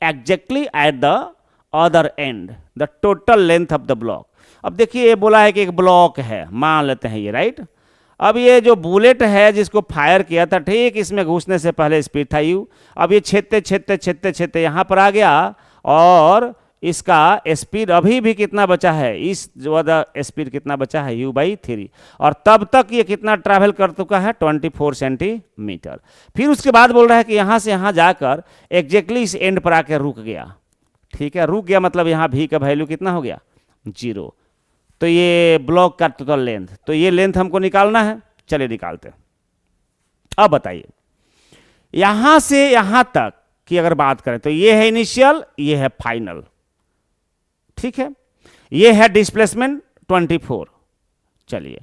exactly at the other end, the total length of the block. अब देखिए ये बोला है कि एक block है, मान लेते हैं ये, राइट। अब ये जो बुलेट है जिसको फायर किया था, ठीक इसमें घुसने से पहले स्पीड था यू, अब ये छेदते छेदते छेदते छेदते यहाँ पर आ गया और इसका स्पीड अभी भी कितना बचा है, इस जो स्पीड कितना बचा है u बाई 3, और तब तक ये कितना ट्रैवल कर चुका है 24 सेंटीमीटर। फिर उसके बाद बोल रहा है कि यहाँ से यहाँ जाकर एग्जैक्टली इस एंड पर आकर रुक गया, ठीक है, रुक गया मतलब यहाँ v का वैल्यू कितना हो गया 0। तो ये ब्लॉक का टोटल लेंथ, तो ये लेंथ हमको निकालना है, चलिए निकालते हैं। अब बताइए यहां से यहां तक की अगर बात करें तो ये है इनिशियल, ये है फाइनल, ठीक है, ये है डिस्प्लेसमेंट 24। चलिए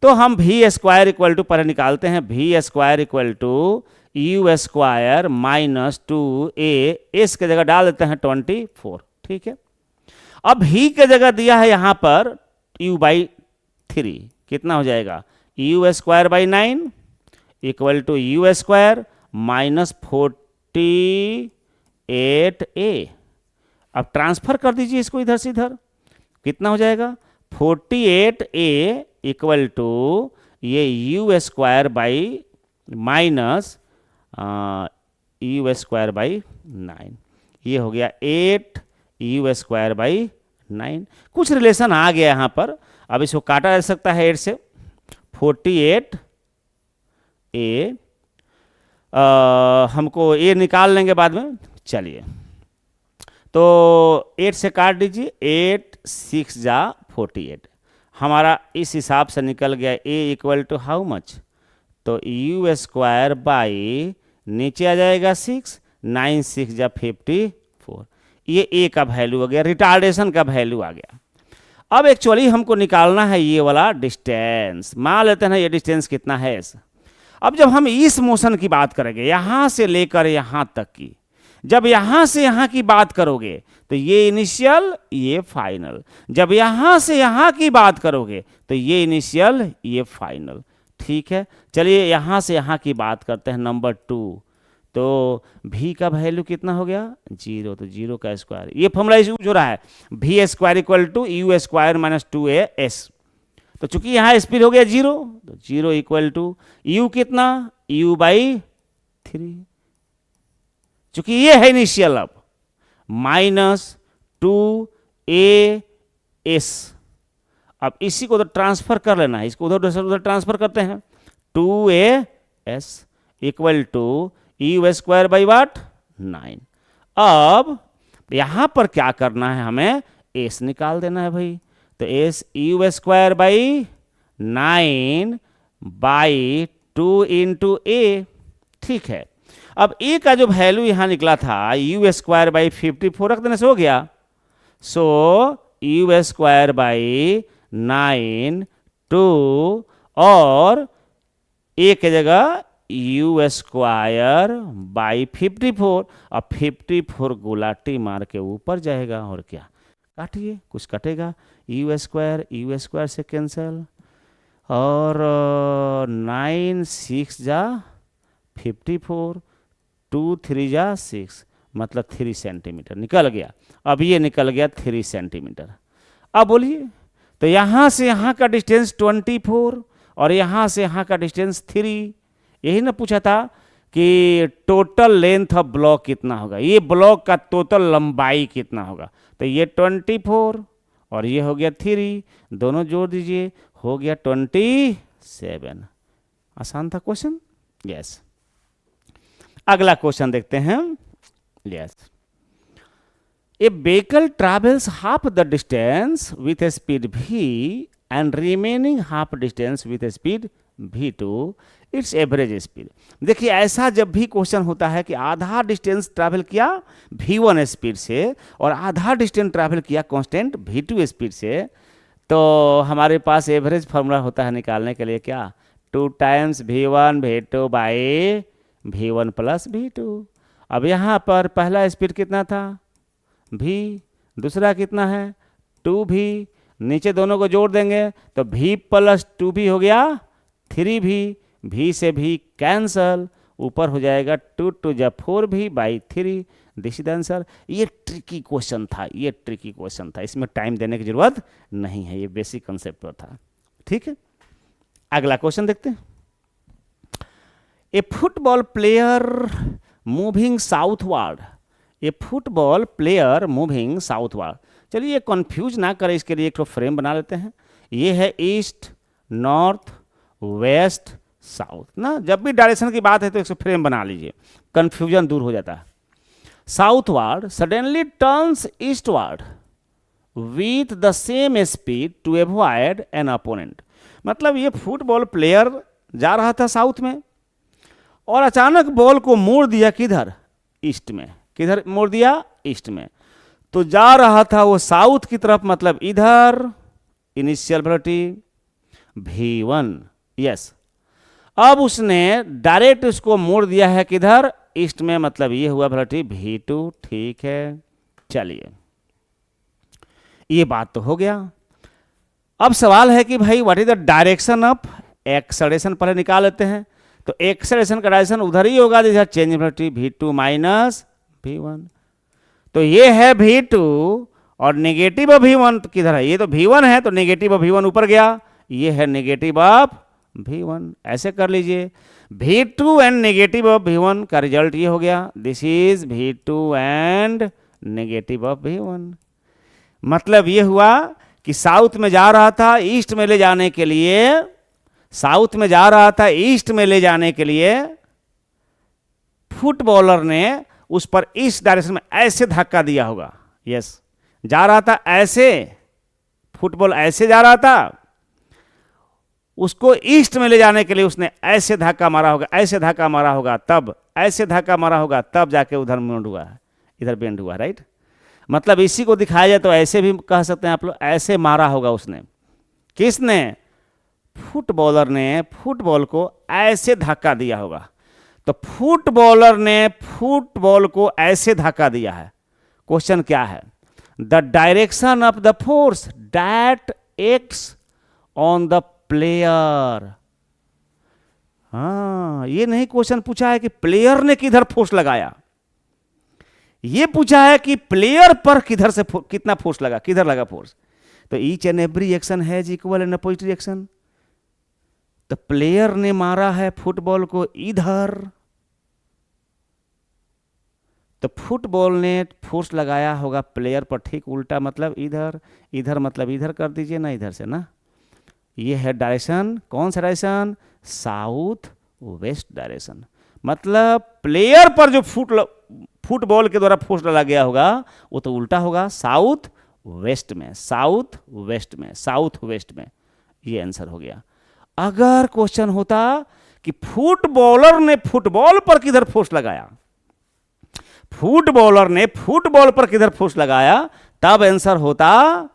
तो हम वी स्क्वायर इक्वल टू पहले निकालते हैं, v square equal to u square minus 2a, इस के जगह डाल देते हैं 24, ठीक है। अब ही के जगह दिया है यहां पर u बाई 3, कितना हो जाएगा u square by 9 equal to u square minus 48a। अब ट्रांसफर कर दीजिए इसको इधर से इधर, कितना हो जाएगा 48a इक्वल टू ये you square by minus you square by 9, ये हो गया 8 यू स्क्वायर बाई 9। कुछ रिलेशन आ गया यहाँ पर, अब इसको काटा जा सकता है 8 से, 48a हमको ये निकाल लेंगे बाद में। चलिए तो 8 से काट दीजिए, 8 6 जा 48, हमारा इस हिसाब से निकल गया a equal to how much, तो यू स्क्वायर बाई नीचे आ जाएगा 6, 9 6 जा 54, ये a का वैल्यू हो गया, रिटार्डेशन का वैल्यू आ गया। अब एक्चुअली हमको निकालना है ये वाला डिस्टेंस, मान लेते हैं ये डिस्टेंस कितना है ऐसा। अब जब हम इस मोशन की बात करेंगे यहां से लेकर यहां तक की, जब यहां से यहां की बात करोगे तो ये इनिशियल ये फाइनल, जब यहां से यहां की बात करोगे तो ये इनिशियल ये फाइनल, ठीक है। चलिए यहां से यहां की बात करते हैं नंबर 2, तो v का वैल्यू कितना हो गया 0, तो 0 का स्क्वायर, ये फॉर्मूला यूज हो रहा है v square equal to u square minus 2a s। तो चूंकि यहां स्पीड हो गया 0, तो 0 इक्वल टू यू कितना u बाई 3, चूंकि ये है इनिशियल, अब माइनस 2a s। अब इसी को तो ट्रांसफर कर लेना है, इसको उधर उधर ट्रांसफर करते हैं, 2a s equal to u square by what 9। अब यहां पर क्या करना है, हमें s निकाल देना है भाई, तो s you square by 9 by 2 into a, ठीक है। अब a का जो वैल्यू यहां निकला था यू स्क्वायर बाई 54 रख देने से हो गया, सो यू स्क्वायर बाई 9 2 और a के जगह यू स्क्वायर बाई 54, अब 54 गुलाटी मार के ऊपर जाएगा, और क्या काटिए कुछ कटेगा, यू स्क्वायर से कैंसिल, और 9 6 जा 54, 2 3 जा 6, मतलब 3 सेंटीमीटर निकल गया। अब ये निकल गया 3 सेंटीमीटर। अब बोलिए तो यहां से यहां का डिस्टेंस 24 और यहां से यहां का डिस्टेंस 3, यही ना पूछा था कि टोटल लेंथ ऑफ ब्लॉक कितना होगा, ये ब्लॉक का टोटल लंबाई कितना होगा, तो ये 24 और ये हो गया 3, दोनों जोड़ दीजिए हो गया 27। आसान था क्वेश्चन, यस। अगला क्वेश्चन देखते हैं, yes. A vehicle travels half the distance with A speed v and remaining half distance with a speed v2 it's average speed. देखिए ऐसा जब भी क्वेश्चन होता है कि आधा डिस्टेंस ट्रैवल किया v1 स्पीड से और आधा डिस्टेंस ट्रैवल किया कांस्टेंट v2 स्पीड से, तो हमारे पास एवरेज फार्मूला होता है निकालने के लिए क्या, 2 times v1 v2 by v1 plus v2। अब यहाँ पर पहला स्पीड कितना था v, दूसरा कितना है 2v, नीचे दोनों को जोड़ देंगे तो v प्लस 2v हो गया 3v, v से v कैंसल, ऊपर हो जाएगा 2 2 जा 4v by 3। This is answer. ये ट्रिकी क्वेश्चन था, ये ट्रिकी क्वेश्चन था, इसमें टाइम देने की जरूरत नहीं है, ये बेसिक कंसेप्ट पर था। ठीक है, अगला क्वेश्चन देखते हैं। ए फुटबॉल प्लेयर मूविंग साउथवर्ड, ए फुटबॉल प्लेयर मूविंग साउथवर्ड। चलिए ये कंफ्यूज ना करें, इसके लिए एक तो फ्रेम बना लेते हैं। ये है ईस्ट, नॉर्थ, वेस्ट, साउथ ना, जब भी डायरेक्शन की बात है तो एक फ्रेम बना लीजिए, कंफ्यूजन दूर हो जाता है। Southward suddenly turns eastward with the same speed to avoid an opponent. मतलब ये फुटबॉल प्लेयर जा रहा था साउथ में और अचानक बॉल को मोड़ दिया किधर, ईस्ट में। किधर मोड़ दिया, ईस्ट में। तो जा रहा था वो साउथ की तरफ, मतलब इधर, इनिशियल वेलोसिटी v1, यस। अब उसने डायरेक्ट उसको मोड़ दिया है किधर, ईस्ट में, मतलब ये हुआ वेलोसिटी v2। ठीक है, चलिए ये बात तो हो गया। अब सवाल है कि भाई what is the direction of acceleration, पहले निकाल लेते हैं। तो एक्सेलरेशन का डायरेक्शन उधर ही होगा जैसे change velocity v2 minus v1। तो ये है v2 और नेगेटिव ऑफ v1 किधर है, ये तो v1 है तो नेगेटिव ऑफ v1 ऊपर गया, ये है नेगेटिव ऑफ v1। ऐसे कर लीजिए, v2 and negative of v1 का रिजल्ट ये हो गया, this is v2 and negative of v1। मतलब ये हुआ कि साउथ में जा रहा था ईस्ट में ले जाने के लिए, साउथ में जा रहा था ईस्ट में ले जाने के लिए, फुटबॉलर ने उस पर इस डायरेक्शन में ऐसे धक्का दिया होगा। यस, जा रहा था ऐसे, फुटबॉल ऐसे जा रहा था, उसको ईस्ट में ले जाने के लिए उसने ऐसे धक्का मारा होगा, ऐसे धक्का मारा होगा, तब ऐसे धक्का मारा होगा, तब जाके उधर बेंड हुआ है, इधर बेंड हुआ, राइट। मतलब इसी को दिखाया जाए तो ऐसे भी कह सकते हैं आप लोग, ऐसे मारा होगा उसने। किसने, फुटबॉलर ने फुटबॉल को ऐसे धक्का दिया होगा। तो फुटबॉलर ने फुटबॉल को ऐसे धक्का दिया है। क्वेश्चन क्या है, the direction of the force that acts on the player. हाँ, ये नहीं क्वेश्चन पूछा है कि प्लेयर ने किधर फोर्स लगाया, ये पूछा है कि प्लेयर पर किधर से कितना फोर्स लगा, किधर लगा फोर्स। तो each and every action has equal and opposite reaction. तो प्लेयर ने मारा है फुटबॉल को इधर, तो फुटबॉल ने फोर्स लगाया होगा प्लेयर पर ठीक उल्टा, मतलब इधर, इधर मतलब इधर कर दीजिए ना, इधर से ना। ये है डायरेक्शन, कौन सा डायरेक्शन, साउथ वेस्ट डायरेक्शन। मतलब प्लेयर पर जो फुटबॉल के द्वारा फोर्स डाला गया होगा वो तो उल्टा होगा, साउथ वेस्ट में, साउथ वेस्ट में, साउथ वेस्ट में। ये आंसर हो गया। अगर क्वेश्चन होता कि फुटबॉलर ने फुटबॉल पर किधर फोर्स लगाया, फुटबॉलर ने फुटबॉल पर किधर फोर्स लगाया, तब आंसर होता,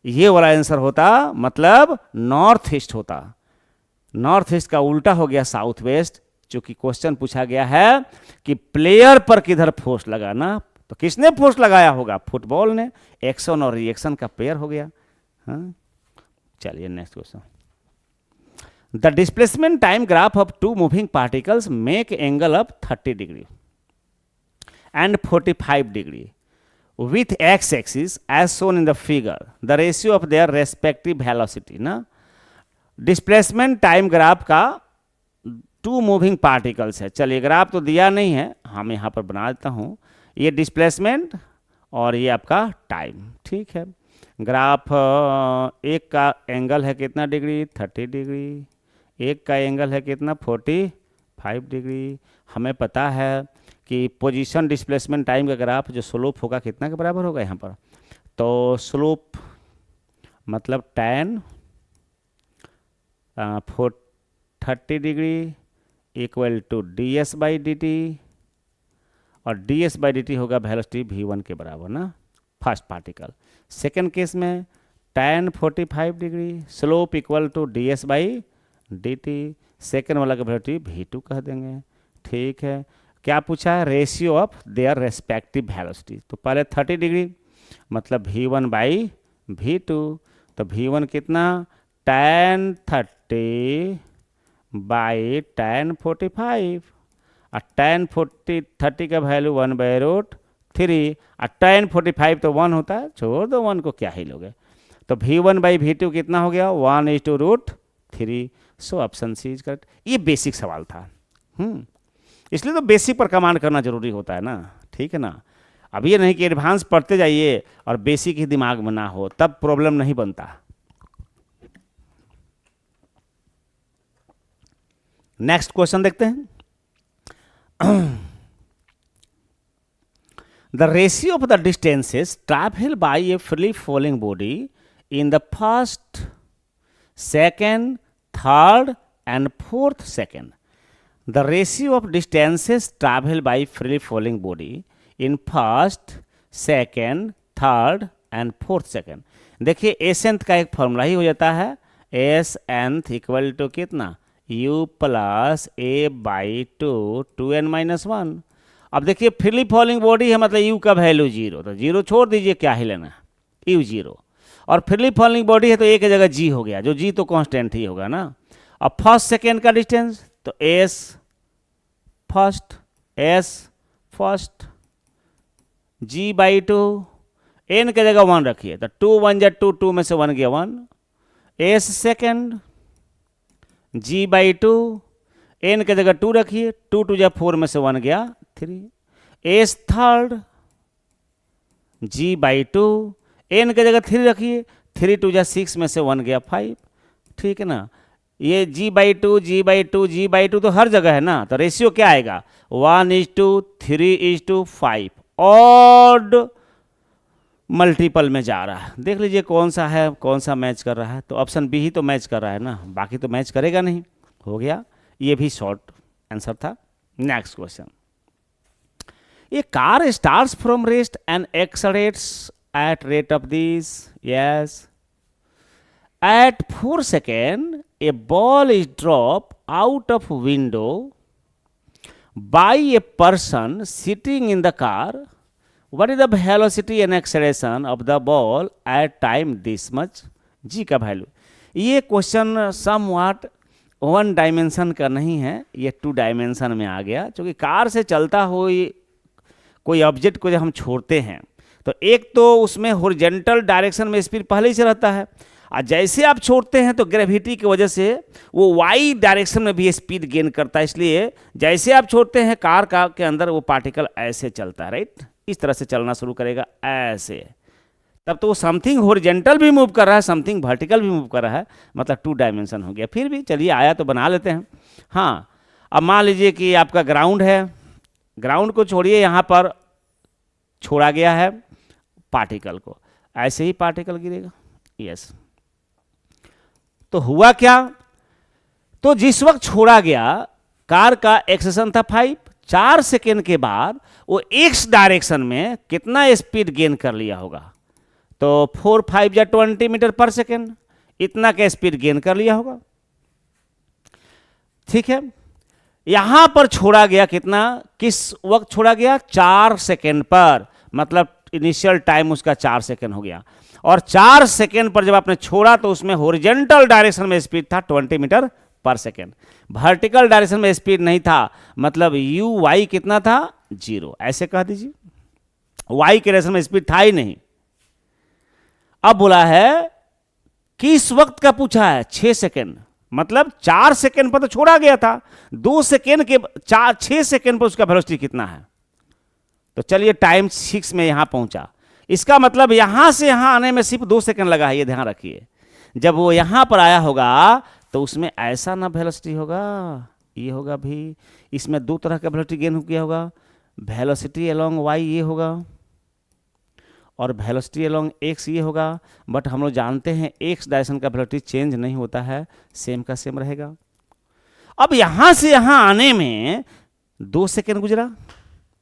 ये वाला आंसर होता, मतलब नॉर्थ ईस्ट होता। नॉर्थ ईस्ट का उल्टा हो गया साउथ वेस्ट, चूंकि क्वेश्चन पूछा गया है कि प्लेयर पर किधर फोर्स लगाना, तो किसने फोर्स लगाया होगा, फुटबॉल ने। एक्शन और रिएक्शन का पेयर हो गया। हाँ, चलिए next question. The displacement time graph of two moving particles make angle of 30 degree and 45 degree with x-axis as shown in the figure, the ratio of their respective velocity ना। Displacement time graph का to moving particles है। चलिए graph तो दिया नहीं है, हम यहाँ पर बना देता हूँ। ये डिस्प्लेसमेंट और ये आपका टाइम, ठीक है। ग्राफ एक का एंगल है कितना डिग्री, 30 डिग्री, एक का एंगल है कितना, 45 डिग्री। हमें पता है कि पोजीशन डिस्प्लेसमेंट टाइम का ग्राफ जो स्लोप होगा कितना के बराबर होगा यहाँ पर, तो स्लोप मतलब tan 30 degree equal to D S by D T, और D S by D T होगा वेलोसिटी v1 के बराबर ना, फर्स्ट पार्टिकल। सेकेंड केस में tan 45 degree slope equal to D S by D T, second वाला का velocity v2 कह देंगे। ठीक है, क्या पूछा है? Ratio of their respective velocity. तो पहले 30 डिग्री मतलब v1 बाई v2, तो v1 कितना tan 30 बाई tan 45, और tan 30 का वैल्यू 1/√3, और tan 45 तो 1 होता है, छोड़ दो 1 को, क्या ही लोगे। तो v1 बाई v2 कितना हो गया? 1/√3। So option C is correct. ये बेसिक सवाल था, इसलिए तो बेसिक पर कमांड करना जरूरी होता है ना, ठीक है ना। अब ये नहीं कि एडवांस पढ़ते जाइए और बेसिक ही दिमाग में ना हो, तब प्रॉब्लम नहीं बनता। नेक्स्ट क्वेश्चन देखते हैं। The ratio of the distances traveled by a free falling body in the first, second, third and fourth second. The ratio of distances traveled by free falling body in first, second, third and fourth second. देखिए s nth का एक formula ही हो जाता है, s nth equal to कितना? u plus a by two n minus 1। अब देखिए फ्री फॉलिंग बॉडी है, मतलब u का वैल्यू 0, तो 0 छोड़ दीजिए, क्या ही लेना, u 0। और फ्री फॉलिंग बॉडी है तो एक जगह g हो गया, जो g तो कांस्टेंट ही होगा ना। अब फर्स्ट सेकेंड का डिस्टेंस तो s first g by 2, n के जगह 1 रखिए, तो 2 1 जा 2, 2 में से 1 गया 1, s second g by 2, n के जगह 2 रखिए, 2 2 जा 4 में से 1 गया 3, s third g by 2, n के जगह 3 रखिए, 3 2 जा 6 में से 1 गया 5, ठीक है ना। ये g by 2 g by 2 g by 2 तो हर जगह है ना, तो रेशियो क्या आएगा? 1:3:5, ऑड मल्टीपल में जा रहा है। देख लीजिए कौन सा है, कौन सा मैच कर रहा है, तो ऑप्शन बी ही तो मैच कर रहा है ना, बाकी तो मैच करेगा नहीं। हो गया, ये भी शॉर्ट आंसर था। Next question, A car starts from rest and accelerates at rate of this, yes, at 4 seconds a ball is dropped out of window by a person sitting in the car. What is the velocity and acceleration of the ball at time this much? g का value. ये question somewhat 1 dimension का नहीं है, ये 2 dimension में आ गया, क्योंकि car से चलता हो कोई ऑब्जेक्ट को जब हम छोड़ते हैं तो एक तो उसमें हॉरिजॉन्टल डायरेक्शन में स्पीड पहले ही से रहता है, और जैसे आप छोड़ते हैं तो ग्रेविटी की वजह से वो वाई डायरेक्शन में भी स्पीड गेन करता है, इसलिए जैसे आप छोड़ते हैं कार का के अंदर वो पार्टिकल ऐसे चलता है, राइट, इस तरह से चलना शुरू करेगा ऐसे, तब तो वो समथिंग हॉरिजॉन्टल भी मूव कर रहा है, समथिंग वर्टिकल भी मूव कर रहा है, मतलब 2 डायमेंशन हो गया। फिर भी चलिए आया तो बना लेते हैं। हाँ, अब मान लीजिए कि आपका ग्राउंड है, ग्राउंड को छोड़िए, यहाँ पर छोड़ा गया है पार्टिकल को, ऐसे ही पार्टिकल गिरेगा, यस। तो हुआ क्या? तो जिस वक्त छोड़ा गया कार का एक्सेलेरेशन था 5, 4 सेकेंड के बाद वो एक्स डायरेक्शन में कितना स्पीड गेन कर लिया होगा? तो 4 5 या 20 मीटर पर सेकेंड, इतना का स्पीड गेन कर लिया होगा, ठीक है। यहां पर छोड़ा गया कितना, किस वक्त छोड़ा गया? 4 सेकेंड पर, मतलब इनिशियल टाइम उसका 4 सेकेंड हो गया, और 4 सेकेंड पर जब आपने छोड़ा तो उसमें हॉरिजॉन्टल डायरेक्शन में स्पीड था 20 मीटर पर सेकेंड, वर्टिकल डायरेक्शन में स्पीड नहीं था, मतलब यू वाई कितना था? 0, ऐसे कह दीजिए, वाई के डायरेक्शन में स्पीड था ही नहीं। अब बोला है किस वक्त का पूछा है? 6 सेकेंड, मतलब 4 सेकेंड पर तो छोड़ा गया था, 2 सेकेंड के 6 सेकेंड पर उसका वेलोसिटी कितना है? तो चलिए टाइम 6 में यहां पहुंचा, इसका मतलब यहां से यहां आने में सिर्फ 2 सेकेंड लगा है, ये ध्यान रखिए। जब वो यहां पर आया होगा तो उसमें ऐसा ना वेलोसिटी होगा, ये होगा भी, इसमें 2 तरह का वेलोसिटी गेन किया होगा, वेलोसिटी अलोंग वाई ये होगा और वेलोसिटी अलोंग एक्स ये होगा, बट हम लोग जानते हैं एक्स डायरेक्शन का वेलोसिटी चेंज नहीं होता है, सेम का सेम रहेगा। अब यहां से यहां आने में 2 सेकेंड गुजरा,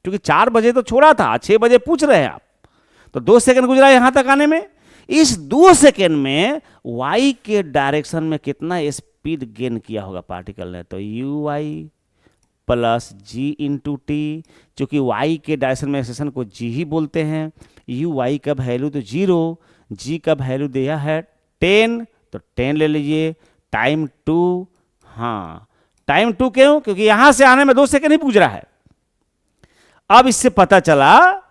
क्योंकि 4 बजे तो छोड़ा था, 6 बजे पूछ रहे हैं आप, तो 2 सेकेंड गुजरा यहां तक आने में। इस 2 सेकेंड में y के डायरेक्शन में कितना स्पीड गेन किया होगा पार्टिकल ने, तो uy प्लस जी इंटू टी, चूंकि y के डायरेक्शन में एक्सेलेरेशन को g ही बोलते हैं। uy का वैल्यू तो 0, g का वैल्यू दिया है 10, तो 10 ले लीजिए, टाइम 2। हाँ, टाइम 2 क्यों? क्योंकि यहां से आने में 2 सेकेंड ही पूछ रहा है। अब इससे पता चला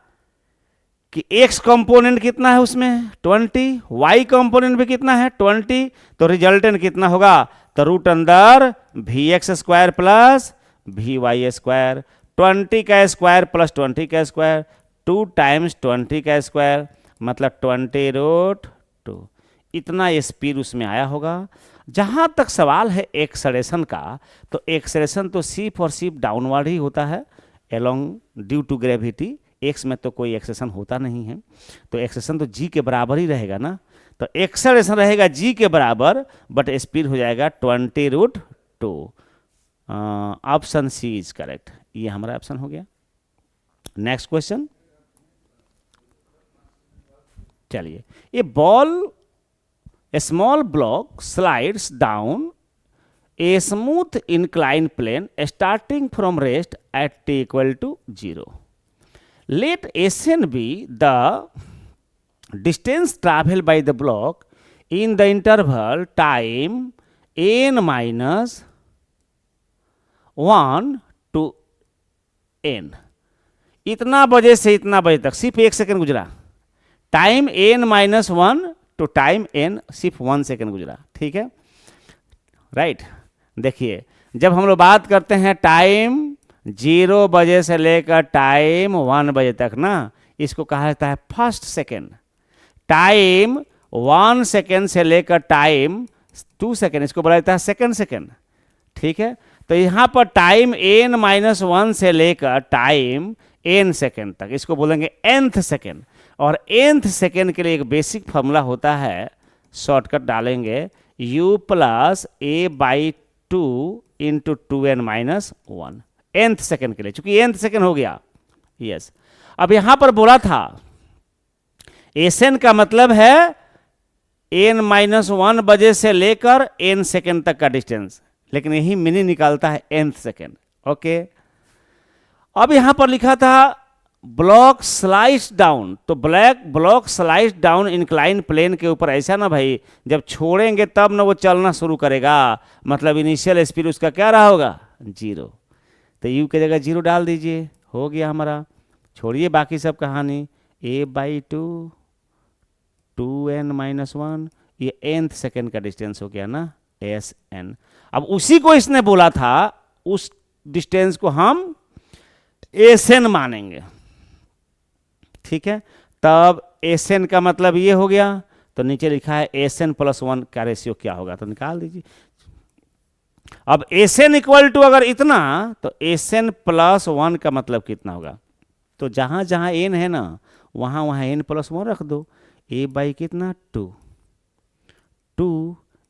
कि x कंपोनेंट कितना है उसमें 20, y कंपोनेंट भी कितना है 20, तो रिजल्टेंट कितना होगा, तो रूट अंदर vx square plus vy square, 20 का स्क्वायर प्लस 20 का स्क्वायर, 2 टाइम्स 20 का स्क्वायर मतलब 20 रूट 2। इतना स्पीड उसमें आया होगा। जहां तक सवाल है एक्सेलरेशन का, तो एक्सेलरेशन तो सिर्फ और सिर्फ डाउनवर्ड ही होता है along due to gravity. X में तो कोई एक्सेलरेशन होता नहीं है, तो एक्सेलरेशन तो जी के बराबर ही रहेगा ना, तो एक्सेलरेशन रहेगा जी के बराबर, बट स्पीड हो जाएगा 20 root 2। Option C is correct, ये हमारा ऑप्शन हो गया। नेक्स्ट क्वेश्चन, चलिए, a ball, a small block slides down a smooth incline plane starting from rest at t equal to 0. Let Sn be the distance traveled by the block in the interval time n minus 1 to n. इतना बजे से इतना बजे तक सिर्फ 1 second गुजरा, time n minus 1 to time n सिर्फ 1 second गुजरा, ठीक है, राइट। देखिए, जब हम लोग बात करते हैं टाइम 0 बजे से लेकर टाइम 1 बजे तक ना, इसको कहा जाता है फर्स्ट सेकेंड। टाइम 1 सेकेंड से लेकर टाइम 2 सेकेंड, इसको बोला जाता है सेकेंड सेकेंड, ठीक है। तो यहाँ पर टाइम n माइनस 1 से लेकर टाइम n सेकेंड तक, इसको बोलेंगे nth सेकेंड। और nth सेकेंड के लिए एक बेसिक फॉर्मूला होता है, शॉर्टकट डालेंगे u plus a by 2 into 2n minus 1, nth second के लिए, चूंकि nth सेकेंड हो गया, यस। अब यहां पर बोला था Sn का मतलब है n माइनस 1 बजे से लेकर n सेकेंड तक का डिस्टेंस, लेकिन यही मिनी निकालता है nth सेकेंड, ओके। अब यहां पर लिखा था ब्लॉक स्लाइस डाउन, तो block slides down incline plane के ऊपर, ऐसा ना भाई, जब छोड़ेंगे तब ना वो चलना शुरू करेगा, मतलब इनिशियल स्पीड उसका क्या रहा होगा 0, तो u की जगह 0 डाल दीजिए, हो गया हमारा। छोड़िए बाकी सब कहानी, a बाई 2 2n माइनस 1, ये nth सेकेंड का डिस्टेंस हो गया ना Sn। अब उसी को इसने बोला था, उस डिस्टेंस को हम Sn मानेंगे, ठीक है। तब Sn का मतलब ये हो गया, तो नीचे लिखा है Sn प्लस 1 का रेशियो क्या होगा, तो निकाल दीजिए। अब Sn इक्वल टू अगर इतना, तो Sn प्लस 1 का मतलब कितना होगा, तो जहां जहां n है ना, वहां वहां n प्लस 1 रख दो, a बाई कितना 2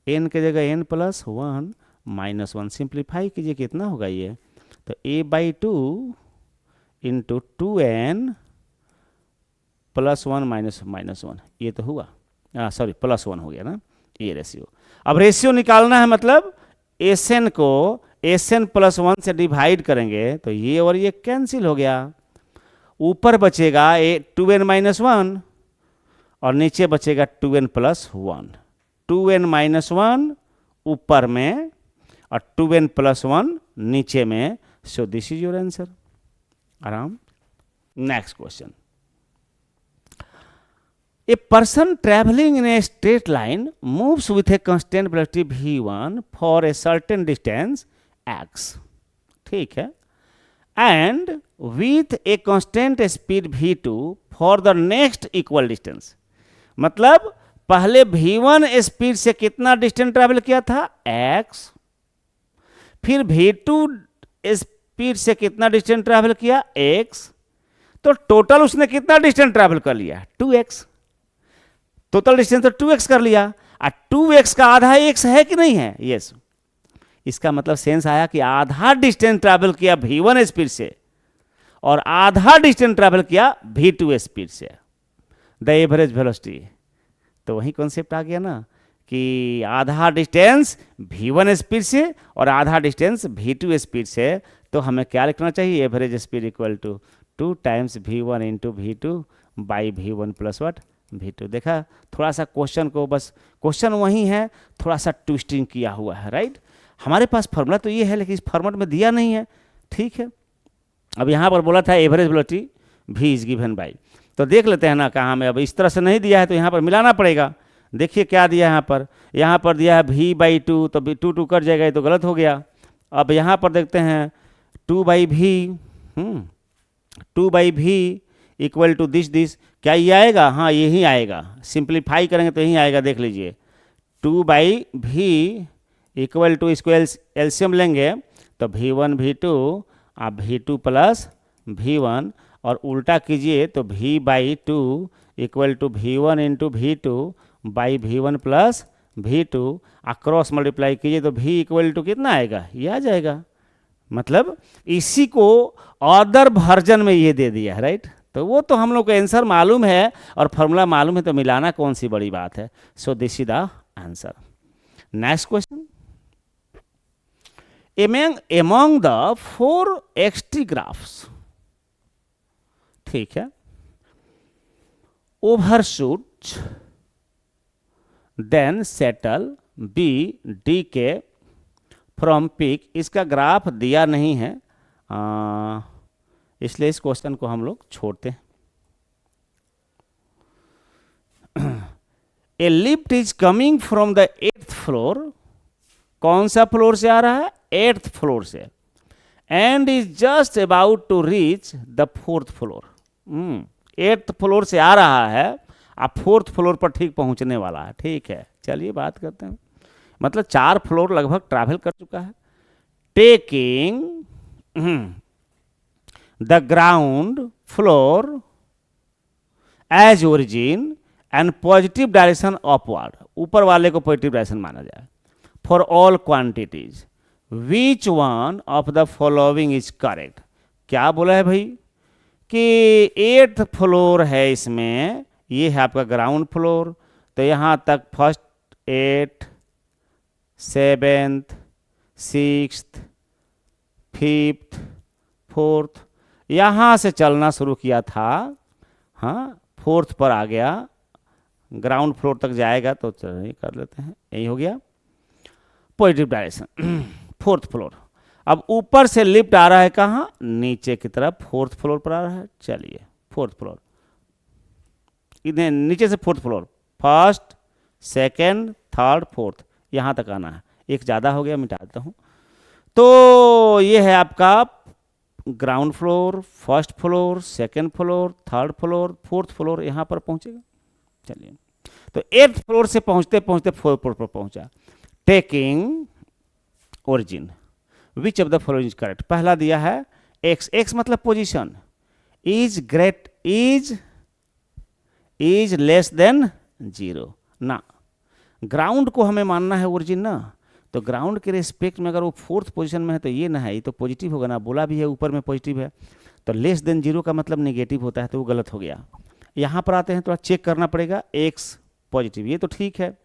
n की जगह n प्लस 1 माइनस 1, सिंप्लीफाई कीजिए, कितना होगा ये, तो a by 2 into 2n plus 1 minus 1, ये तो हुआ, सॉरी प्लस 1 हो गया ना, ये रेशियो। अब रेशियो निकालना है, मतलब Sn को Sn प्लस 1 से डिवाइड करेंगे, तो ये और ये कैंसिल हो गया, ऊपर बचेगा 2n माइनस 1 और नीचे बचेगा 2n प्लस 1, 2n माइनस 1 ऊपर में और 2n प्लस 1 नीचे में, so this is your answer. आराम। Next question, A person traveling in a straight line moves with a constant velocity v1 for a certain distance x, ठीक है, and with a constant speed v2 for the next equal distance। मतलब पहले v1 speed से कितना distance travel किया था x, फिर v2 speed से कितना डिस्टेंस ट्रैवल किया x, तो टोटल उसने कितना डिस्टेंस ट्रैवल कर लिया 2x, टोटल डिस्टेंस तो 2x कर लिया, और 2x का आधा x है कि नहीं है, यस। इसका मतलब सेंस आया कि आधा डिस्टेंस ट्रैवल किया v1 स्पीड से और आधा डिस्टेंस ट्रैवल किया v2 स्पीड से, द एवरेज वेलोसिटी। तो वही कॉन्सेप्ट आ गया ना कि आधा डिस्टेंस v1 स्पीड से और आधा डिस्टेंस v2 स्पीड से, तो हमें क्या लिखना चाहिए, average speed equal to 2 times v1 into v2 by v1 plus what v2। देखा, थोड़ा सा क्वेश्चन को, बस क्वेश्चन वही है, थोड़ा सा ट्विस्टिंग किया हुआ है, राइट। हमारे पास फॉर्मूला तो ये है लेकिन इस फॉर्मेट में दिया नहीं है, ठीक है। अब यहाँ पर बोला था average velocity v is given by, तो देख लेते हैं ना कहाँ में। अब इस तरह से नहीं दिया है तो यहाँ पर मिलाना पड़ेगा। देखिए क्या दिया है यहाँ पर दिया है v/2, तो 2 कट जाएगा, ये तो गलत हो गया। अब यहाँ पर देखते हैं 2/v, 2/v equal to this, क्या ये आएगा? हाँ यही आएगा, सिंप्लीफाई करेंगे तो यही आएगा, देख लीजिए 2/v इक्वल टू, इसको एलसीएम लेंगे तो v1 v2 आप v2 प्लस v1, और उल्टा कीजिए तो v/2 equal to v1 into v2 by v1 plus v2, cross multiply कीजिए तो v इक्वल टू कितना आएगा, ये आ जाएगा। मतलब इसी को अदर वर्जन में ये दे दिया है, राइट। तो वो तो हम लोग को आंसर मालूम है और फॉर्मूला मालूम है, तो मिलाना कौन सी बड़ी बात है। So this is the answer. Next question, among the 4 xt graphs, ठीक है, ओवरशूट देन सेटल बी डी के फ्रॉम पीक, इसका ग्राफ दिया नहीं है, इसलिए इस क्वेश्चन को हम लोग छोड़ते हैं। ए lift is coming from the 8th floor, कौन सा फ्लोर से आ रहा है, 8th फ्लोर से, and is just about to reach the 4th floor. 8th floor से आ रहा है, अब 4th फ्लोर पर ठीक पहुंचने वाला है, ठीक है। चलिए बात करते हैं, मतलब 4 फ्लोर लगभग ट्रैवल कर चुका है। Taking the ground floor as origin and positive direction upward, ऊपर वाले को पॉजिटिव डायरेक्शन माना जाए। For all quantities which one of the following is correct, क्या बोला है भाई कि 8th फ्लोर है, इसमें ये है आपका ग्राउंड फ्लोर, तो यहाँ तक first 8, 7th, 6th, 5th, 4th, यहाँ से चलना शुरू किया था, हाँ 4th पर आ गया, ग्राउंड फ्लोर तक जाएगा, तो चलिए कर लेते हैं, यही हो गया पॉजिटिव डायरेक्शन 4th फ्लोर। अब ऊपर से लिफ्ट आ रहा है कहाँ, नीचे की तरफ 4th फ्लोर पर आ रहा है। चलिए 4th फ्लोर, इधर नीचे से 4th floor, 1st, 2nd, 3rd, 4th, यहाँ तक आना है। एक ज़्यादा हो गया, मिटा देता हूँ। तो ये है आपका ground floor, 1st floor, 2nd floor, 3rd floor, 4th floor, यहाँ पर पहुँचेगा। चलिए, तो 8th फ्लोर से पहुँचते पहुँचते 4th फ्लोर पर पहुँचा। Taking origin which of the following is correct, पहला दिया है x, x मतलब position, is great, is less than 0 ना, ग्राउंड को हमें मानना है ओरिजिन ना, तो ग्राउंड के रिस्पेक्ट में अगर वो 4th पोजीशन में है तो ये ना है, ये तो पॉजिटिव होगा ना, बोला भी है ऊपर में पॉजिटिव है, तो लेस देन 0 का मतलब नेगेटिव होता है, तो वो गलत हो गया। यहाँ पर आते हैं, थोड़ा चेक करना पड़ेगा, x पॉजिटिव, ये तो ठीक है।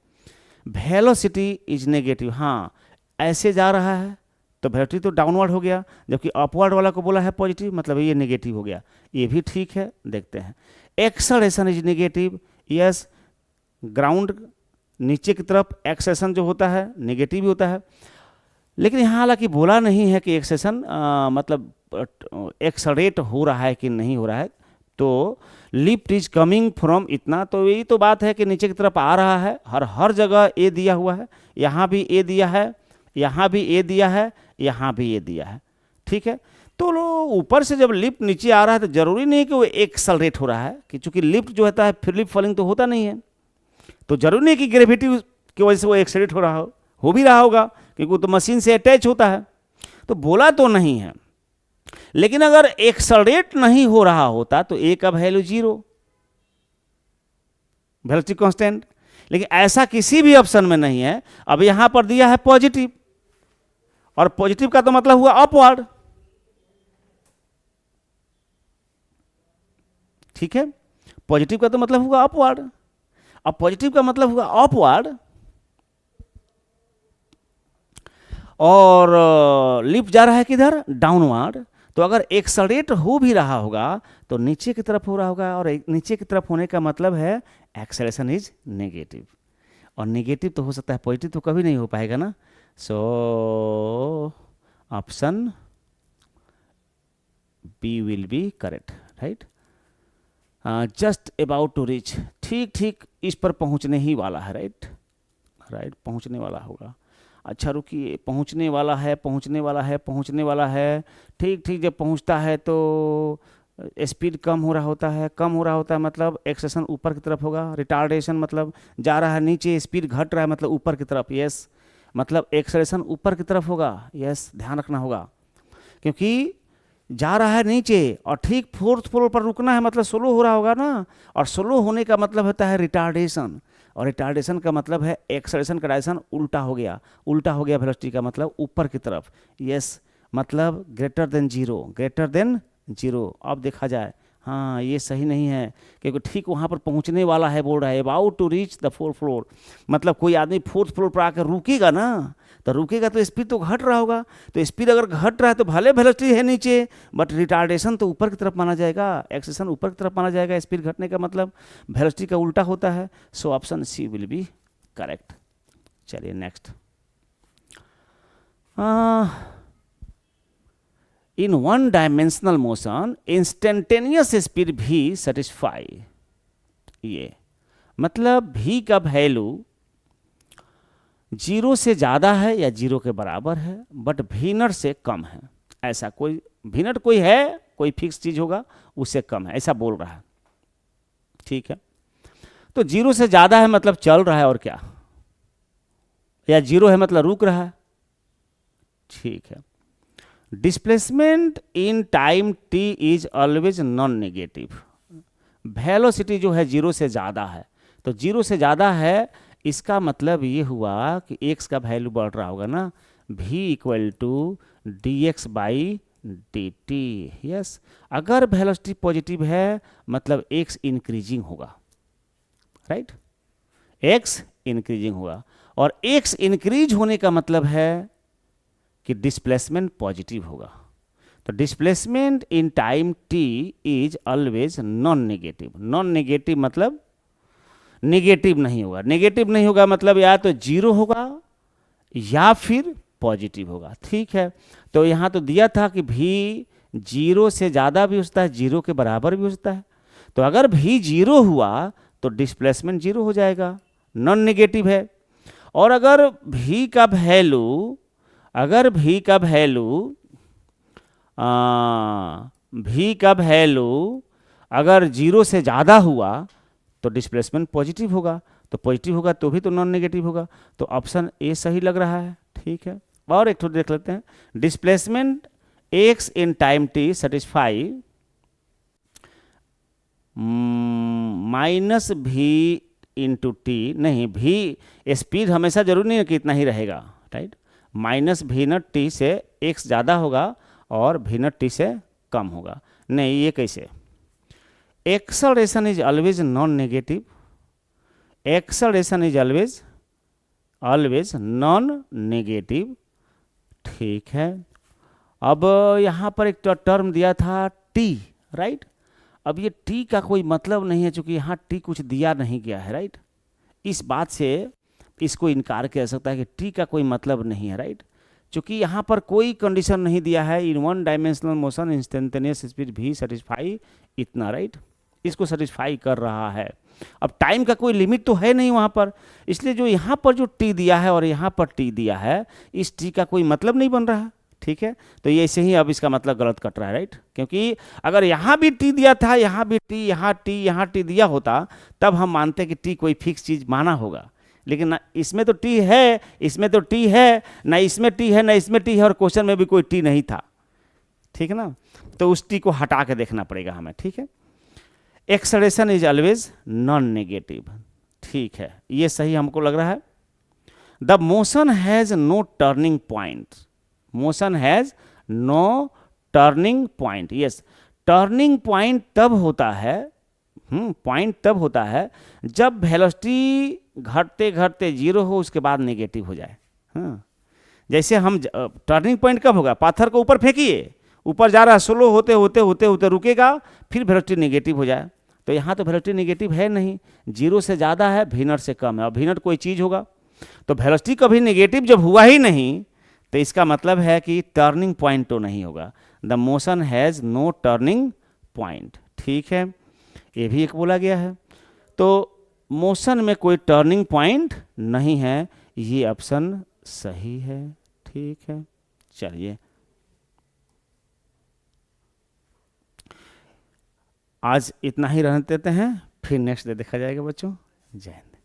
वेलोसिटी इज नेगेटिव, हाँ ऐसे जा रहा है तो वेलोसिटी तो डाउनवर्ड हो गया, जबकि अपवर्ड वाला को बोला है पॉजिटिव, मतलब ये नेगेटिव हो गया, ये भी ठीक है। देखते हैं, acceleration is negative, yes, ground नीचे की तरफ एक्सेलेरेशन जो होता है नेगेटिव ही होता है, लेकिन यहाँ हालांकि बोला नहीं है कि एक्सेलेरेशन मतलब एक्सलरेट हो रहा है कि नहीं हो रहा है। तो लिफ्ट इज कमिंग फ्रॉम इतना, तो यही तो बात है कि नीचे की तरफ आ रहा है, हर जगह ए दिया हुआ है, यहाँ भी ए दिया है, यहाँ भी ए दिया है, यहाँ भी ए दिया है, ठीक है। तो ऊपर से जब लिफ्ट नीचे आ रहा है तो जरूरी नहीं कि वो एक्सलरेट हो रहा है, कि चूंकि लिफ्ट जो होता है फ्री फॉलिंग तो होता नहीं है, तो जरूरी नहीं कि ग्रेविटी की वजह से वो एक्सलरेट हो भी रहा होगा, क्योंकि वो तो मशीन से अटैच होता है, तो बोला तो नहीं है। लेकिन अगर एक्सलरेट नहीं हो रहा होता तो ए का वैल्यू 0, वेलोसिटी कांस्टेंट, लेकिन ऐसा किसी भी ऑप्शन में नहीं है। अब यहां पर दिया है पॉजिटिव, और पॉजिटिव का तो मतलब हुआ अपवर्ड, ठीक है, पॉजिटिव का तो मतलब हुआ अपवर्ड। अब पॉजिटिव का मतलब हुआ अपवर्ड और लिफ्ट जा रहा है किधर, डाउनवर्ड। तो अगर एक्सलरेट हो भी रहा होगा तो नीचे की तरफ हो रहा होगा, और नीचे की तरफ होने का मतलब है एक्सेलरेशन इज नेगेटिव, और नेगेटिव तो हो सकता है, पॉजिटिव तो कभी नहीं हो पाएगा ना। So option B will be correct, right. Just about to reach, ठीक ठीक इस पर पहुंचने ही वाला है, राइट, राइट, पहुंचने वाला होगा। अच्छा रुकिए, पहुंचने वाला है, पहुंचने वाला है, पहुंचने वाला है, ठीक ठीक, जब पहुंचता है तो स्पीड कम हो रहा होता है, कम हो रहा होता है मतलब एक्सेलेरेशन ऊपर की तरफ होगा, रिटार्डेशन मतलब जा रहा है नीचे, स्पीड घट रहा है मतलब ऊपर की तरफ, यस, मतलब एक्सेलेरेशन ऊपर की तरफ होगा, यस, ध्यान रखना होगा, क्योंकि जा रहा है नीचे और ठीक फोर्थ फ्लोर पर रुकना है मतलब स्लो हो रहा होगा ना, और स्लो होने का मतलब होता है रिटार्डेशन, और रिटार्डेशन का मतलब है एक्सेलरेशन का डायरेक्शन उल्टा हो गया, उल्टा हो गया वेलोसिटी का मतलब ऊपर की तरफ, यस, मतलब greater than zero, greater than zero. अब देखा जाए, हाँ ये सही नहीं है, क्योंकि ठीक वहाँ पर पहुँचने वाला है, बोल रहा है about to reach the fourth floor, मतलब कोई आदमी फोर्थ फ्लोर पर आकर रुकेगा ना, तो रुकेगा तो स्पीड तो घट रहा होगा, तो स्पीड अगर घट रहा है तो भले वेलोसिटी है नीचे, बट रिटार्डेशन तो ऊपर की तरफ माना जाएगा, एक्सेलरेशन ऊपर की तरफ माना जाएगा, स्पीड घटने का मतलब वेलोसिटी का उल्टा होता है। So option C will be correct. चलिए next, in one dimensional motion instantaneous speed भी सेटिस्फाई, ये मतलब भी का वैल्यू जीरो से ज़्यादा है या जीरो के बराबर है, बट भी नट से कम है, ऐसा कोई भी नट कोई है, कोई फिक्स चीज़ होगा उससे कम है, ऐसा बोल रहा है, ठीक है। तो जीरो से ज़्यादा है मतलब चल रहा है, और क्या, या जीरो है मतलब रुक रहा है, ठीक है। Displacement in time T is always non negative, velocity जो है जीरो से ज़्यादा है, तो जीरो से ज़्यादा है इसका मतलब ये हुआ कि x का वैल्यू बढ़ रहा होगा ना, v equal to d x by D t, yes, अगर वेलोसिटी पॉजिटिव है मतलब x इंक्रीजिंग होगा, राइट, x इंक्रीजिंग होगा, और x इंक्रीज होने का मतलब है कि डिस्प्लेसमेंट पॉजिटिव होगा, तो displacement in time t is always non negative, non negative मतलब नेगेटिव नहीं होगा, नेगेटिव नहीं होगा मतलब या तो जीरो होगा या फिर पॉजिटिव होगा, ठीक है। तो यहाँ तो दिया था कि भी जीरो से ज़्यादा भी हो सकता है, जीरो के बराबर भी हो सकता है, तो अगर भी जीरो हुआ तो डिस्प्लेसमेंट जीरो हो जाएगा, नॉन नेगेटिव है, और अगर भी का वैल्यू, अगर भी का वैल्यू भी का वैल्यू अगर जीरो से ज़्यादा हुआ तो डिस्प्लेसमेंट पॉजिटिव होगा, तो पॉजिटिव होगा तो भी तो नॉन नेगेटिव होगा, तो ऑप्शन ए सही लग रहा है, ठीक है। और एक तो देख लेते हैं, displacement x in time T satisfy minus भी इंटू टी, नहीं भी स्पीड हमेशा जरूरी नहीं है कि इतना ही रहेगा, राइट, माइनस भी नट टी से एक्स ज़्यादा होगा और भी नट टी से कम होगा, नहीं ये कैसे, acceleration is always non negative, acceleration is always always non negative, ठीक है। अब यहाँ पर एक टर्म दिया था टी, राइट, अब ये टी का कोई मतलब नहीं है, चूंकि यहाँ टी कुछ दिया नहीं गया है, राइट, इस बात से इसको इनकार किया जा सकता है कि टी का कोई मतलब नहीं है, राइट, चूंकि यहाँ पर कोई कंडीशन नहीं दिया है, इन one dimensional motion instantaneous speed भी सेटिस्फाई इतना, राइट, इसको सेटिस्फाई कर रहा है। अब टाइम का कोई लिमिट तो है नहीं वहाँ पर, इसलिए जो यहाँ पर जो टी दिया है और यहाँ पर टी दिया है, इस टी का कोई मतलब नहीं बन रहा है, ठीक है। तो ये ऐसे ही अब इसका मतलब गलत कट रहा है, राइट, क्योंकि अगर यहाँ भी टी दिया था, यहाँ भी टी, यहाँ टी दिया होता, तब हम मानते कि टी कोई फिक्स चीज़ माना होगा, लेकिन ना इसमें तो टी है, इसमें तो टी है, ना इसमें टी है, ना इसमें टी है, और क्वेश्चन में भी कोई टी नहीं था, ठीक है ना, तो उस टी को हटा के देखना पड़ेगा हमें, ठीक है। Acceleration is always non negative, ठीक है, ये सही हमको लग रहा है। The motion has no turning point, motion has no turning point. Yes, turning point तब होता है, पॉइंट तब होता है जब वेलोसिटी घटते घटते जीरो हो, उसके बाद नेगेटिव हो जाए। हाँ, जैसे हम टर्निंग पॉइंट कब होगा, पाथर को ऊपर फेंकिए, ऊपर जा रहा है, स्लो होते होते होते होते रुकेगा, फिर वेलोसिटी नेगेटिव हो जाए। तो यहाँ तो वेलोसिटी नेगेटिव है नहीं, जीरो से ज़्यादा है, वी नॉट से कम है, और वी नॉट कोई चीज़ होगा, तो वेलोसिटी कभी नेगेटिव जब हुआ ही नहीं, तो इसका मतलब है कि टर्निंग पॉइंट तो नहीं होगा। The motion has no turning point. ठीक है, ये भी एक बोला गया है। तो मोशन में कोई टर्निंग पॉइंट नहीं है, ये ऑप्शन सही है। ठीक है, चलिए आज इतना ही रहने देते हैं, फिर नेक्स्ट डे देखा जाएगा बच्चों। जय हिंद।